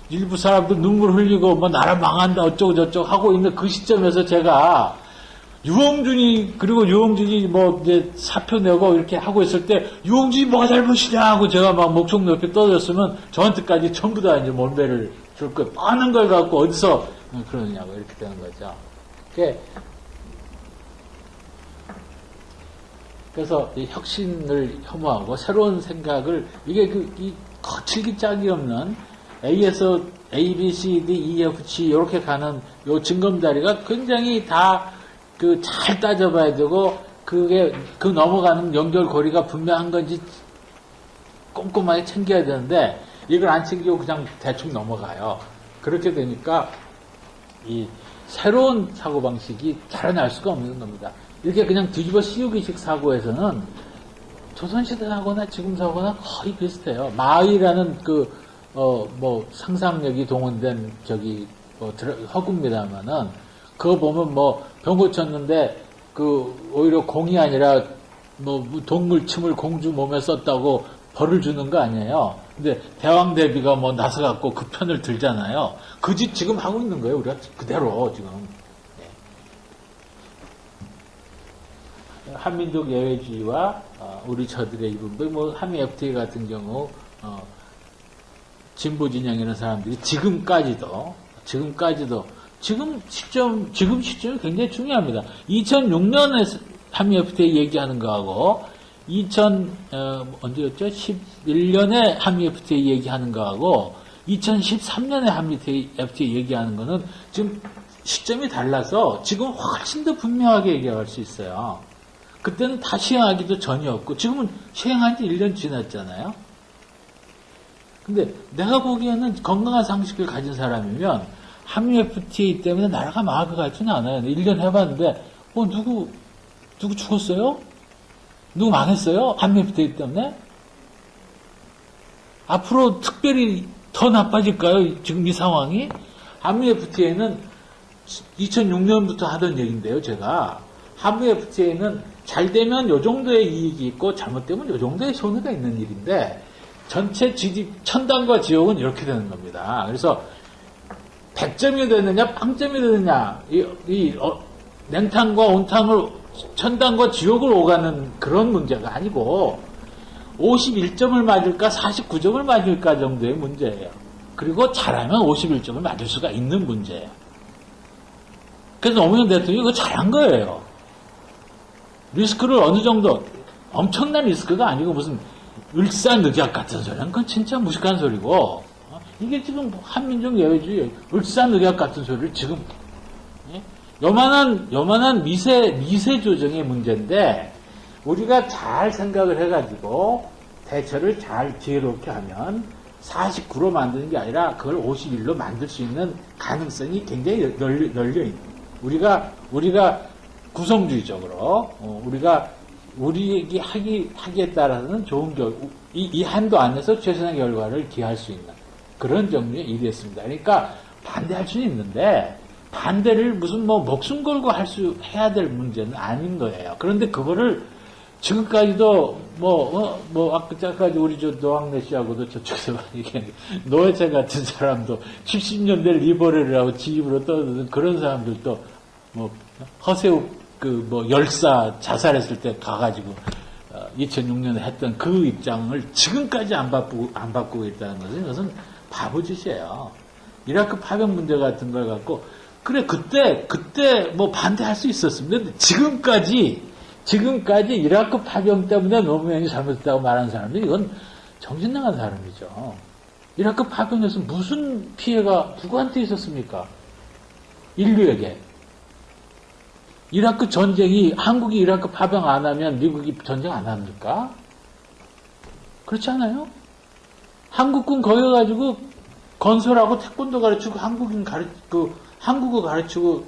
일부 사람들 눈물 흘리고 뭐 나라 망한다 어쩌고 저쩌고 하고 있는 그 시점에서 제가 그리고 유홍준이 뭐 이제 사표 내고 이렇게 하고 있을 때 유홍준이 뭐가 잘못이냐 하고 제가 막 목청 높이 떠들었으면 저한테까지 전부 다 이제 몰배를 줄 거예요. 많은 걸 갖고 어디서 그러느냐고 이렇게 되는 거죠. 그래서 이 혁신을 혐오하고 새로운 생각을 이게 이 거칠기 짝이 없는 A에서 A, B, C, D, E, F, G 이렇게 가는 요 징검다리가 굉장히 다 그 잘 따져봐야 되고 그게 그 넘어가는 연결고리가 분명한 건지 꼼꼼하게 챙겨야 되는데 이걸 안 챙기고 그냥 대충 넘어가요. 그렇게 되니까 이 새로운 사고방식이 자라날 수가 없는 겁니다. 이렇게 그냥 뒤집어 씌우기식 사고에서는 조선시대 사고나 지금 사고나 거의 비슷해요. 마의라는 상상력이 동원된 허구입니다만은 그거 보면 병 고쳤는데 오히려 공이 아니라 동물 침을 공주 몸에 썼다고 벌을 주는 거 아니에요. 근데 대왕 대비가 나서갖고 그 편을 들잖아요. 그 짓 지금 하고 있는 거예요. 우리가 그대로 지금. 한민족 예외주의와 우리 저들의 이분, 한미 FTA 같은 경우 진보 진영이라는 사람들이 지금까지도 지금 시점이 굉장히 중요합니다. 2006년에 한미 FTA 얘기하는 거하고 언제였죠? 11년에 한미 FTA 얘기하는 거하고 2013년에 한미 FTA 얘기하는 거는 지금 시점이 달라서 지금 훨씬 더 분명하게 얘기할 수 있어요. 그때는 다 시행하기도 전이었고 지금은 시행한 지 1년 지났잖아요. 근데 내가 보기에는 건강한 상식을 가진 사람이면 한미 FTA 때문에 나라가 망할 것 같지는 않아요. 1년 해봤는데 누구 죽었어요? 누구 망했어요? 한미 FTA 때문에? 앞으로 특별히 더 나빠질까요? 지금 이 상황이? 한미 FTA는 2006년부터 하던 얘기인데요, 제가. 한미 FTA는 잘 되면 요 정도의 이익이 있고 잘못되면 요 정도의 손해가 있는 일인데 전체 GDP, 천당과 지옥은 이렇게 되는 겁니다. 그래서 100점이 되느냐, 빵점이 되느냐, 냉탕과 온탕을, 천당과 지옥을 오가는 그런 문제가 아니고, 51점을 맞을까, 49점을 맞을까 정도의 문제예요. 그리고 잘하면 51점을 맞을 수가 있는 문제예요. 그래서 노무현 대통령이 그거 잘한 거예요. 리스크를 어느 정도, 엄청난 리스크가 아니고 무슨 을사늑약 같은 소리는 그건 진짜 무식한 소리고, 이게 지금 한민족 예외주의, 을사늑약 같은 소리를 지금, 요만한 미세 조정의 문제인데, 우리가 잘 생각을 해가지고, 대처를 잘 지혜롭게 하면, 49로 만드는 게 아니라, 그걸 51로 만들 수 있는 가능성이 굉장히 널려있는. 우리가 구성주의적으로, 우리에게 하기에 따라서는 좋은 이 한도 안에서 최선의 결과를 기할 수 있는. 그런 종류의 일이었습니다. 그러니까 반대할 수는 있는데 반대를 무슨 목숨 걸고 해야 될 문제는 아닌 거예요. 그런데 그거를 지금까지도 아까까지 우리 노학래 씨하고도 저쪽에서 얘기했는데 노회찬 같은 사람도 70년대 리버럴이라고 지입으로 떠드는 그런 사람들도 허세욱 열사 자살했을 때 가가지고 2006년에 했던 그 입장을 지금까지 안 바꾸고 있다는 것은 이것은 바보짓이에요. 이라크 파병 문제 같은 걸 갖고 그래 그때 반대할 수 있었습니다. 근데 지금까지 이라크 파병 때문에 노무현이 잘못했다고 말하는 사람들이 이건 정신 나간 사람이죠. 이라크 파병에서 무슨 피해가 누구한테 있었습니까? 인류에게. 이라크 전쟁이 한국이 이라크 파병 안 하면 미국이 전쟁 안 합니까? 그렇지 않아요? 한국군 거기 가지고 건설하고 태권도 가르치고 한국어 가르치고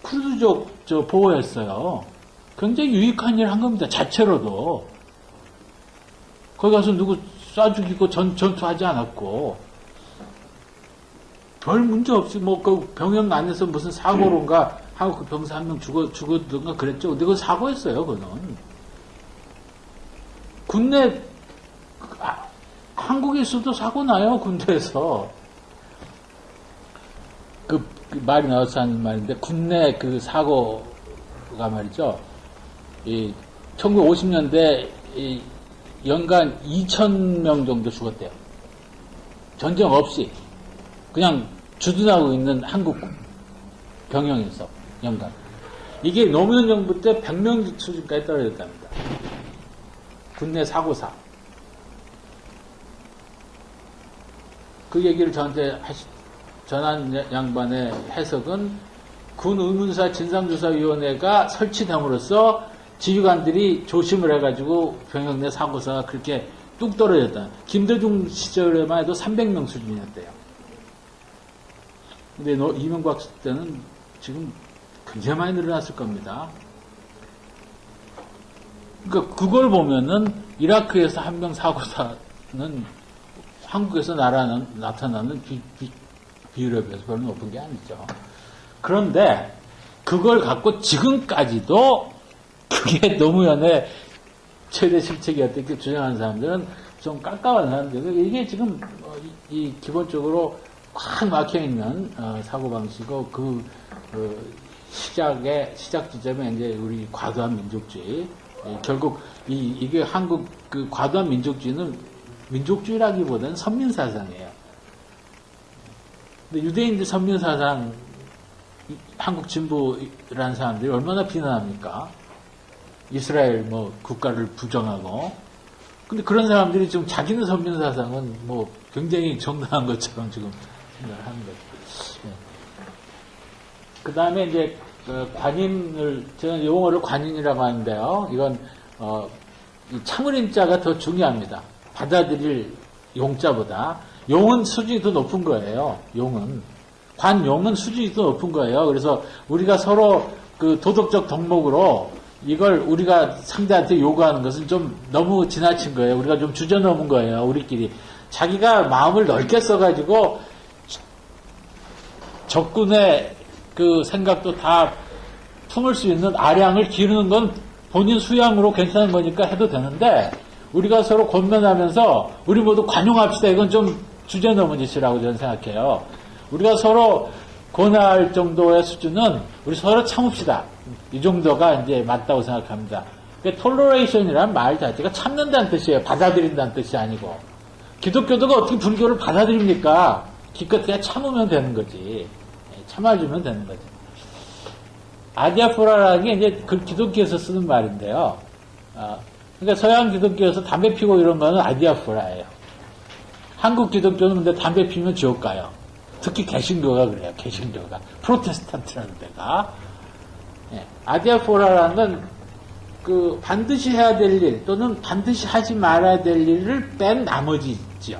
크루즈족 보호했어요. 굉장히 유익한 일 한 겁니다. 자체로도. 거기 가서 누구 쏴 죽이고 전투하지 않았고 별 문제 없이 그 병영 안에서 무슨 사고론가 한국 병사 한 명 죽었던가 그랬죠. 근데 그건 사고였어요. 그거는. 군내 한국에서도 사고 나요. 군대에서. 그 말이 나와서 하는 말인데 군내 그 사고가 말이죠. 1950년대 연간 2,000명 정도 죽었대요. 전쟁 없이 그냥 주둔하고 있는 한국 병영에서 연간. 이게 노무현 정부 때 100명 수준까지 떨어졌답니다. 군내 사고사. 그 얘기를 저한테 전한 양반의 해석은 군 의문사 진상조사위원회가 설치됨으로써 지휘관들이 조심을 해가지고 병역 내 사고사가 그렇게 뚝 떨어졌다. 김대중 시절에만 해도 300명 수준이었대요. 근데 이명박 때는 지금 굉장히 많이 늘어났을 겁니다. 그러니까 그걸 보면은 이라크에서 한 명 사고사는 한국에서 나타나는 비율에 비해서 별로 높은 게 아니죠. 그런데 그걸 갖고 지금까지도 그게 노무현의 최대 실책이었다 이렇게 주장하는 사람들은 좀 깜깜한 사람들. 이게 지금 이 기본적으로 확 막혀있는 사고방식이고 시작 지점에 이제 우리 과도한 민족주의. 결국 이게 한국 그 과도한 민족주의는 민족주의라기보다는 선민사상이에요. 근데 유대인들 선민사상 한국 진보라는 사람들이 얼마나 비난합니까? 이스라엘 뭐 국가를 부정하고. 근데 그런 사람들이 지금 자기는 선민사상은 뭐 굉장히 정당한 것처럼 지금 생각을 하는 거죠. 네. 그 다음에 이제 관인을, 제가 용어를 관인이라고 하는데요. 이건 이 참을인자가 더 중요합니다. 받아들일 용자보다. 용은 수준이 더 높은 거예요. 용은. 관용은 수준이 더 높은 거예요. 그래서 우리가 서로 그 도덕적 덕목으로 이걸 우리가 상대한테 요구하는 것은 좀 너무 지나친 거예요. 우리가 좀 주저넘은 거예요. 우리끼리. 자기가 마음을 넓게 써가지고 적군의 그 생각도 다 품을 수 있는 아량을 기르는 건 본인 수양으로 괜찮은 거니까 해도 되는데, 우리가 서로 권면하면서 우리 모두 관용합시다. 이건 좀 주저넘은 짓이라고 저는 생각해요. 우리가 서로 권할 정도의 수준은 우리 서로 참읍시다. 이 정도가 이제 맞다고 생각합니다. 그러니까 톨러레이션이란 말 자체가 참는다는 뜻이에요. 받아들인다는 뜻이 아니고. 기독교도가 어떻게 불교를 받아들입니까? 기껏 그냥 참으면 되는 거지. 참아주면 되는 거지. 아디아포라라는 게 이제 그 기독교에서 쓰는 말인데요. 그러니까 서양 기독교에서 담배 피고 이런 거는 아디아포라예요. 한국 기독교는 근데 담배 피면 지옥 가요. 특히 개신교가 그래요. 개신교가. 프로테스탄트라는 데가. 예. 아디아포라라는 건 그 반드시 해야 될 일 또는 반드시 하지 말아야 될 일을 뺀 나머지지요.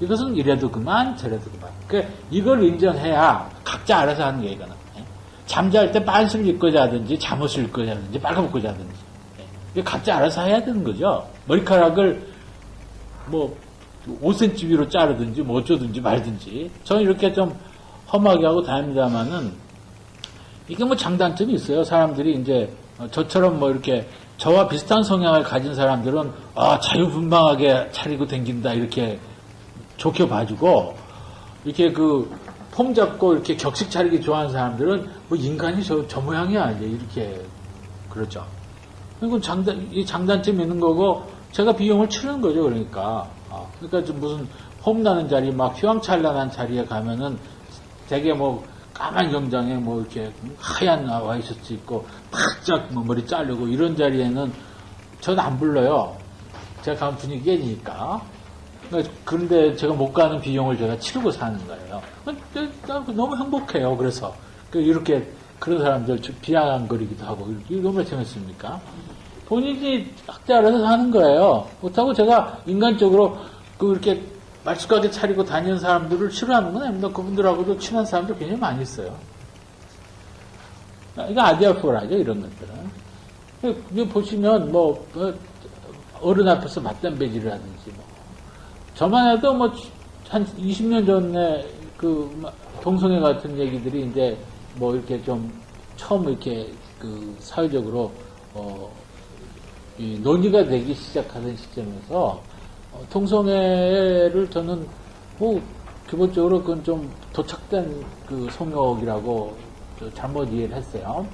이것은 이래도 그만 저래도 그만. 그러니까 이걸 인정해야 각자 알아서 하는 게 이거는. 예. 잠잘 때 빤스를 입고 자든지 잠옷을 입고 자든지 빨아먹고 자든지. 예. 각자 알아서 해야 되는 거죠. 머리카락을 뭐 5cm 위로 자르든지 뭐 어쩌든지 말든지. 저는 이렇게 좀 험하게 하고 다닙니다만은 이게 뭐 장단점이 있어요. 사람들이 이제 저처럼 뭐 이렇게 저와 비슷한 성향을 가진 사람들은 자유분방하게 차리고 댕긴다 이렇게 좋게 봐주고, 이렇게 그 폼 잡고 이렇게 격식 차리기 좋아하는 사람들은 뭐 인간이 저 모양이야 이제 이렇게 그렇죠. 이건 장단점이 있는 거고 제가 비용을 치는 거죠. 그러니까 좀 무슨 폼나는 자리 막 휘황찬란한 자리에 가면은 되게 뭐 까만 경장에 뭐 이렇게 하얀 와이셔츠 입고 바짝 뭐 머리 자르고 이런 자리에는 전 안 불러요. 제가 가면 분위기 깨지니까. 그런데 제가 못 가는 비용을 제가 치르고 사는 거예요. 너무 행복해요. 그래서 이렇게 그런 사람들 비아냥거리기도 하고 이게 얼마나 재밌습니까? 본인이 각자 알아서 사는 거예요. 그렇다고 제가 인간적으로 그렇게 말쑥하게 차리고 다니는 사람들을 싫어하는 건 아닙니다. 그분들하고도 친한 사람들 굉장히 많이 있어요. 이거 아디아포라죠, 이런 것들은. 이거 보시면, 뭐, 어른 앞에서 맞담배질을 하든지, 뭐. 저만 해도 뭐, 한 20년 전에 동성애 같은 얘기들이 이제, 뭐, 이렇게 좀, 처음 이렇게, 사회적으로, 이 논의가 되기 시작하는 시점에서, 통성애를 저는 뭐 기본적으로 그건 좀 도착된 성욕이라고 잘못 이해를 했어요.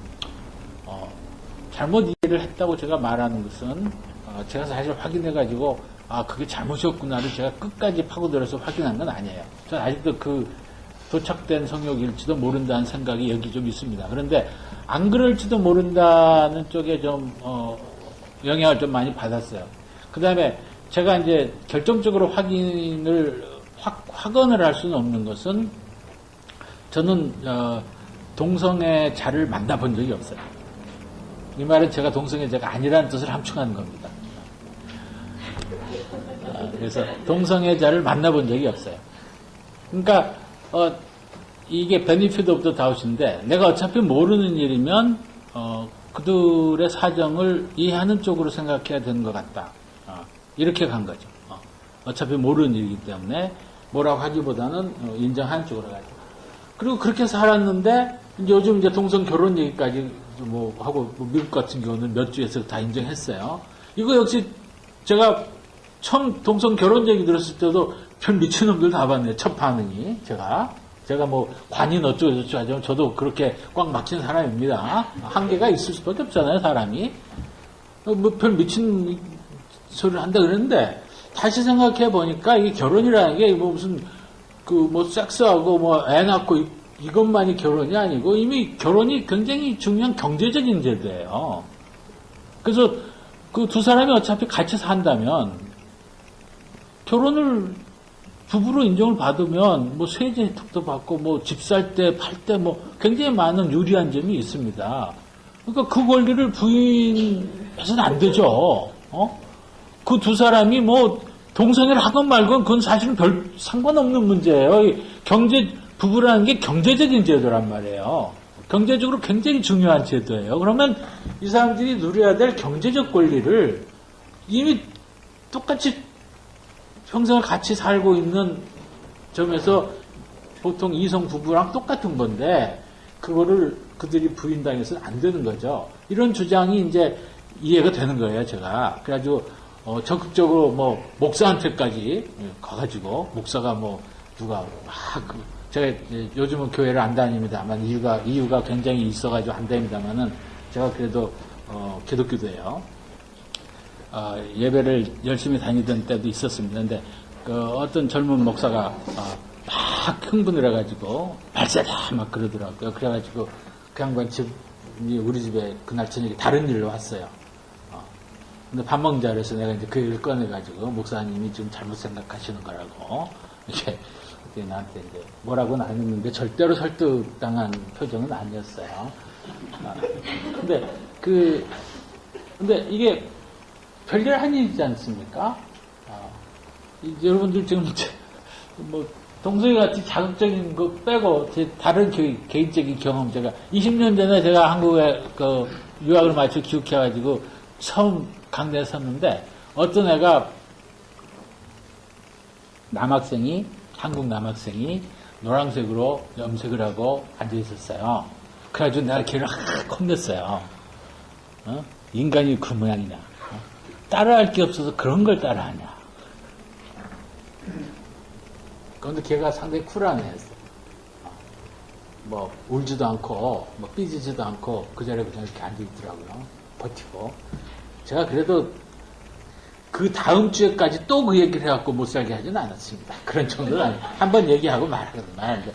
잘못 이해를 했다고 제가 말하는 것은 제가 사실 확인해가지고 그게 잘못이었구나를 제가 끝까지 파고들어서 확인한 건 아니에요. 저는 아직도 도착된 성욕일지도 모른다는 생각이 여기 좀 있습니다. 그런데 안 그럴지도 모른다는 쪽에 좀 영향을 좀 많이 받았어요. 그 다음에 제가 이제 결정적으로 확인을 확언을 할 수는 없는 것은 저는 동성애 자를 만나본 적이 없어요. 이 말은 제가 동성애자가 아니라는 뜻을 함축하는 겁니다. 그래서 동성애자를 만나본 적이 없어요. 그러니까 이게 베니피트 오브 더 다웃인데 내가 어차피 모르는 일이면 그들의 사정을 이해하는 쪽으로 생각해야 되는 것 같다. 이렇게 간 거죠. 어차피 모르는 일이기 때문에 뭐라고 하기보다는 인정하는 쪽으로 가죠. 그리고 그렇게 살았는데 이제 요즘 이제 동성 결혼 얘기까지 뭐 하고 미국 같은 경우는 몇 주에서 다 인정했어요. 이거 역시 제가 처음 동성 결혼 얘기 들었을 때도 별 미친놈들 다 봤네요. 첫 반응이 제가 뭐 관인 어쩌고 저쩌고 하지만 저도 그렇게 꽉 막힌 사람입니다. 한계가 있을 수밖에 없잖아요, 사람이. 뭐 별 미친 소리를 한다 그랬는데 다시 생각해 보니까 이게 결혼이라는 게 뭐 무슨 뭐 섹스하고 뭐 애 낳고 이것만이 결혼이 아니고 이미 결혼이 굉장히 중요한 경제적인 제도예요. 그래서 그 두 사람이 어차피 같이 산다면 결혼을 부부로 인정을 받으면 뭐 세제 혜택도 받고 뭐 집 살 때 팔 때 뭐 굉장히 많은 유리한 점이 있습니다. 그러니까 그 권리를 부인해서는 안 되죠. 그 두 사람이 뭐 동성애를 하건 말건 그건 사실은 별 상관없는 문제예요. 부부라는 게 경제적인 제도란 말이에요. 경제적으로 굉장히 중요한 제도예요. 그러면 이 사람들이 누려야 될 경제적 권리를 이미 똑같이 평생을 같이 살고 있는 점에서 보통 이성 부부랑 똑같은 건데 그거를 그들이 부인당해서는 안 되는 거죠. 이런 주장이 이제 이해가 되는 거예요, 제가. 그래가지고 적극적으로 뭐 목사한테까지 가가지고 목사가 뭐 누가 제가 요즘은 교회를 안 다닙니다만 이유가 굉장히 있어가지고 안 다닙니다만은 제가 그래도 기독교도예요. 예배를 열심히 다니던 때도 있었습니다. 근데 어떤 젊은 목사가 막 흥분을 해가지고 발세다 막 그러더라고요. 그래가지고 그 양반 우리 집에 그날 저녁에 다른 일로 왔어요. 근데 밥 먹자 그래서 내가 이제 그 일을 꺼내가지고 목사님이 지금 잘못 생각하시는 거라고 이렇게 나한테 이제 뭐라고는 안 했는데 절대로 설득당한 표정은 아니었어요. 근데 이게 별일 아니지 않습니까? 여러분들 지금 뭐 동성애 같이 자극적인 거 빼고 제 다른 개인적인 경험 제가 20년 전에 제가 한국에 유학을 마치고 귀국해가지고 처음 강대에 섰는데 어떤 애가 한국 남학생이 노란색으로 염색을 하고 앉아 있었어요. 그래가지고 내가 걔를 혼냈어요. 인간이 그 모양이냐. 따라할 게 없어서 그런 걸 따라하냐. 그런데 걔가 상당히 쿨한 애였어요. 뭐 울지도 않고 뭐 삐지지도 않고 그 자리에 그냥 이렇게 앉아 있더라고요. 버티고. 제가 그래도 그 다음 주에까지 또 그 얘기를 해갖고 못 살게 하지는 않았습니다. 그런 정도는 아니에요. 한번 얘기하고 말하는데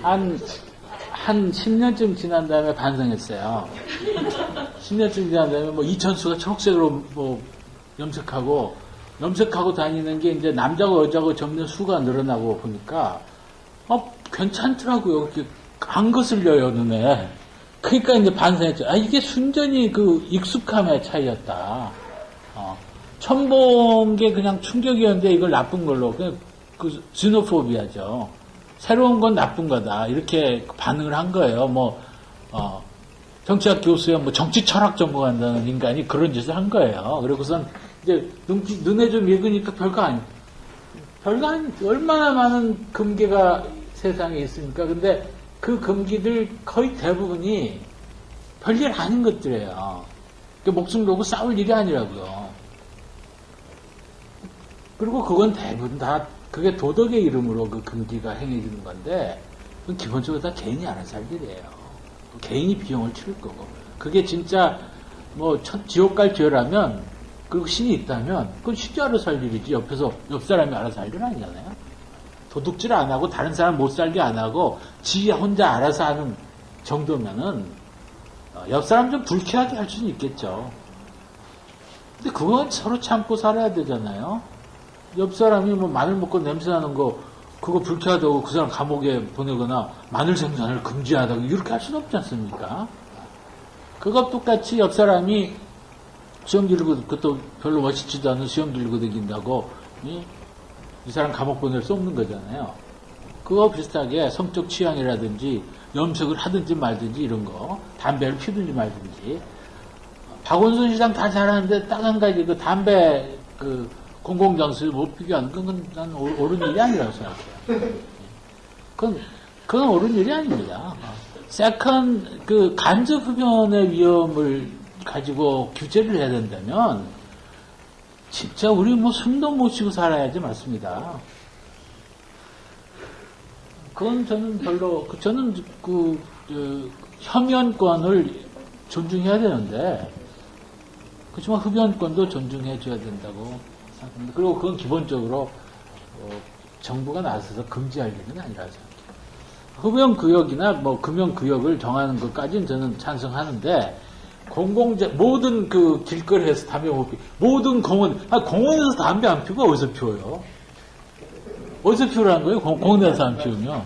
한 10년쯤 지난 다음에 반성했어요. 10년쯤 지난 다음에 뭐 이천수가 초록색으로 뭐 염색하고 다니는 게 이제 남자고 여자고 점점 수가 늘어나고 보니까 괜찮더라고요. 이렇게 안 거슬려요, 눈에. 그러니까 이제 반성했죠. 이게 순전히 그 익숙함의 차이였다. 처음 본 게 그냥 충격이었는데 이걸 나쁜 걸로 그 지노포비아죠. 새로운 건 나쁜 거다. 이렇게 반응을 한 거예요. 정치학 교수야 뭐 정치 철학 전공한다는 인간이 그런 짓을 한 거예요. 그리고선 이제 눈에 좀 읽으니까 별거 아니. 얼마나 많은 금기가 세상에 있습니까? 근데 그 금기들 거의 대부분이 별일 아닌 것들이에요. 목숨 걸고 싸울 일이 아니라고요. 그리고 그건 대부분 다 그게 도덕의 이름으로 그 금기가 행해지는 건데 그건 기본적으로 다 개인이 알아서 할 일이에요. 개인이 비용을 치를 거고 그게 진짜 뭐 지옥 갈 죄라면 그리고 신이 있다면 그건 신이 알아서 할 일이지 옆 사람이 알아서 할 일 아니잖아요. 도둑질 안 하고 다른 사람 못 살게 안 하고 지 혼자 알아서 하는 정도면은 옆 사람 좀 불쾌하게 할 수는 있겠죠. 근데 그건 서로 참고 살아야 되잖아요. 옆 사람이 뭐 마늘 먹고 냄새 나는 거 그거 불쾌하다고 그 사람 감옥에 보내거나 마늘 생산을 금지하다고 이렇게 할 수는 없지 않습니까? 그거 똑같이 옆 사람이 수염 기르고 그것도 별로 멋있지도 않은 수염 기르고 다닌다고 이 사람 감옥 보낼 수 없는 거잖아요. 그거 비슷하게 성적 취향이라든지 염색을 하든지 말든지 이런 거, 담배를 피든지 말든지. 박원순 시장 다 잘하는데 딱 한 가지 그 담배 그 공공장소에 못 피게 하는 건 난 옳은 일이 아니라고 생각해요. 그건 옳은 일이 아닙니다. 세컨 그 간접 흡연의 위험을 가지고 규제를 해야 된다면 진짜 우리 뭐 숨도 못 쉬고 살아야지 맞습니다. 그건 저는 별로 저는 혐연권을 존중해야 되는데 그렇지만 흡연권도 존중해 줘야 된다고 생각합니다. 그리고 그건 기본적으로 정부가 나서서 금지할 일은 아니라고 생각해요. 흡연구역이나 뭐 금연구역을 정하는 것까지는 저는 찬성하는데 모든 그 길거리에서 담배 못 피고 모든 공원에서 담배 안 피고 어디서 피워요? 어디서 피우라는 거예요? 공원에서 안 피우면?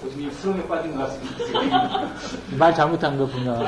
요즘 수렁에 빠진 것 같습니다. 말 잘못한 거 보면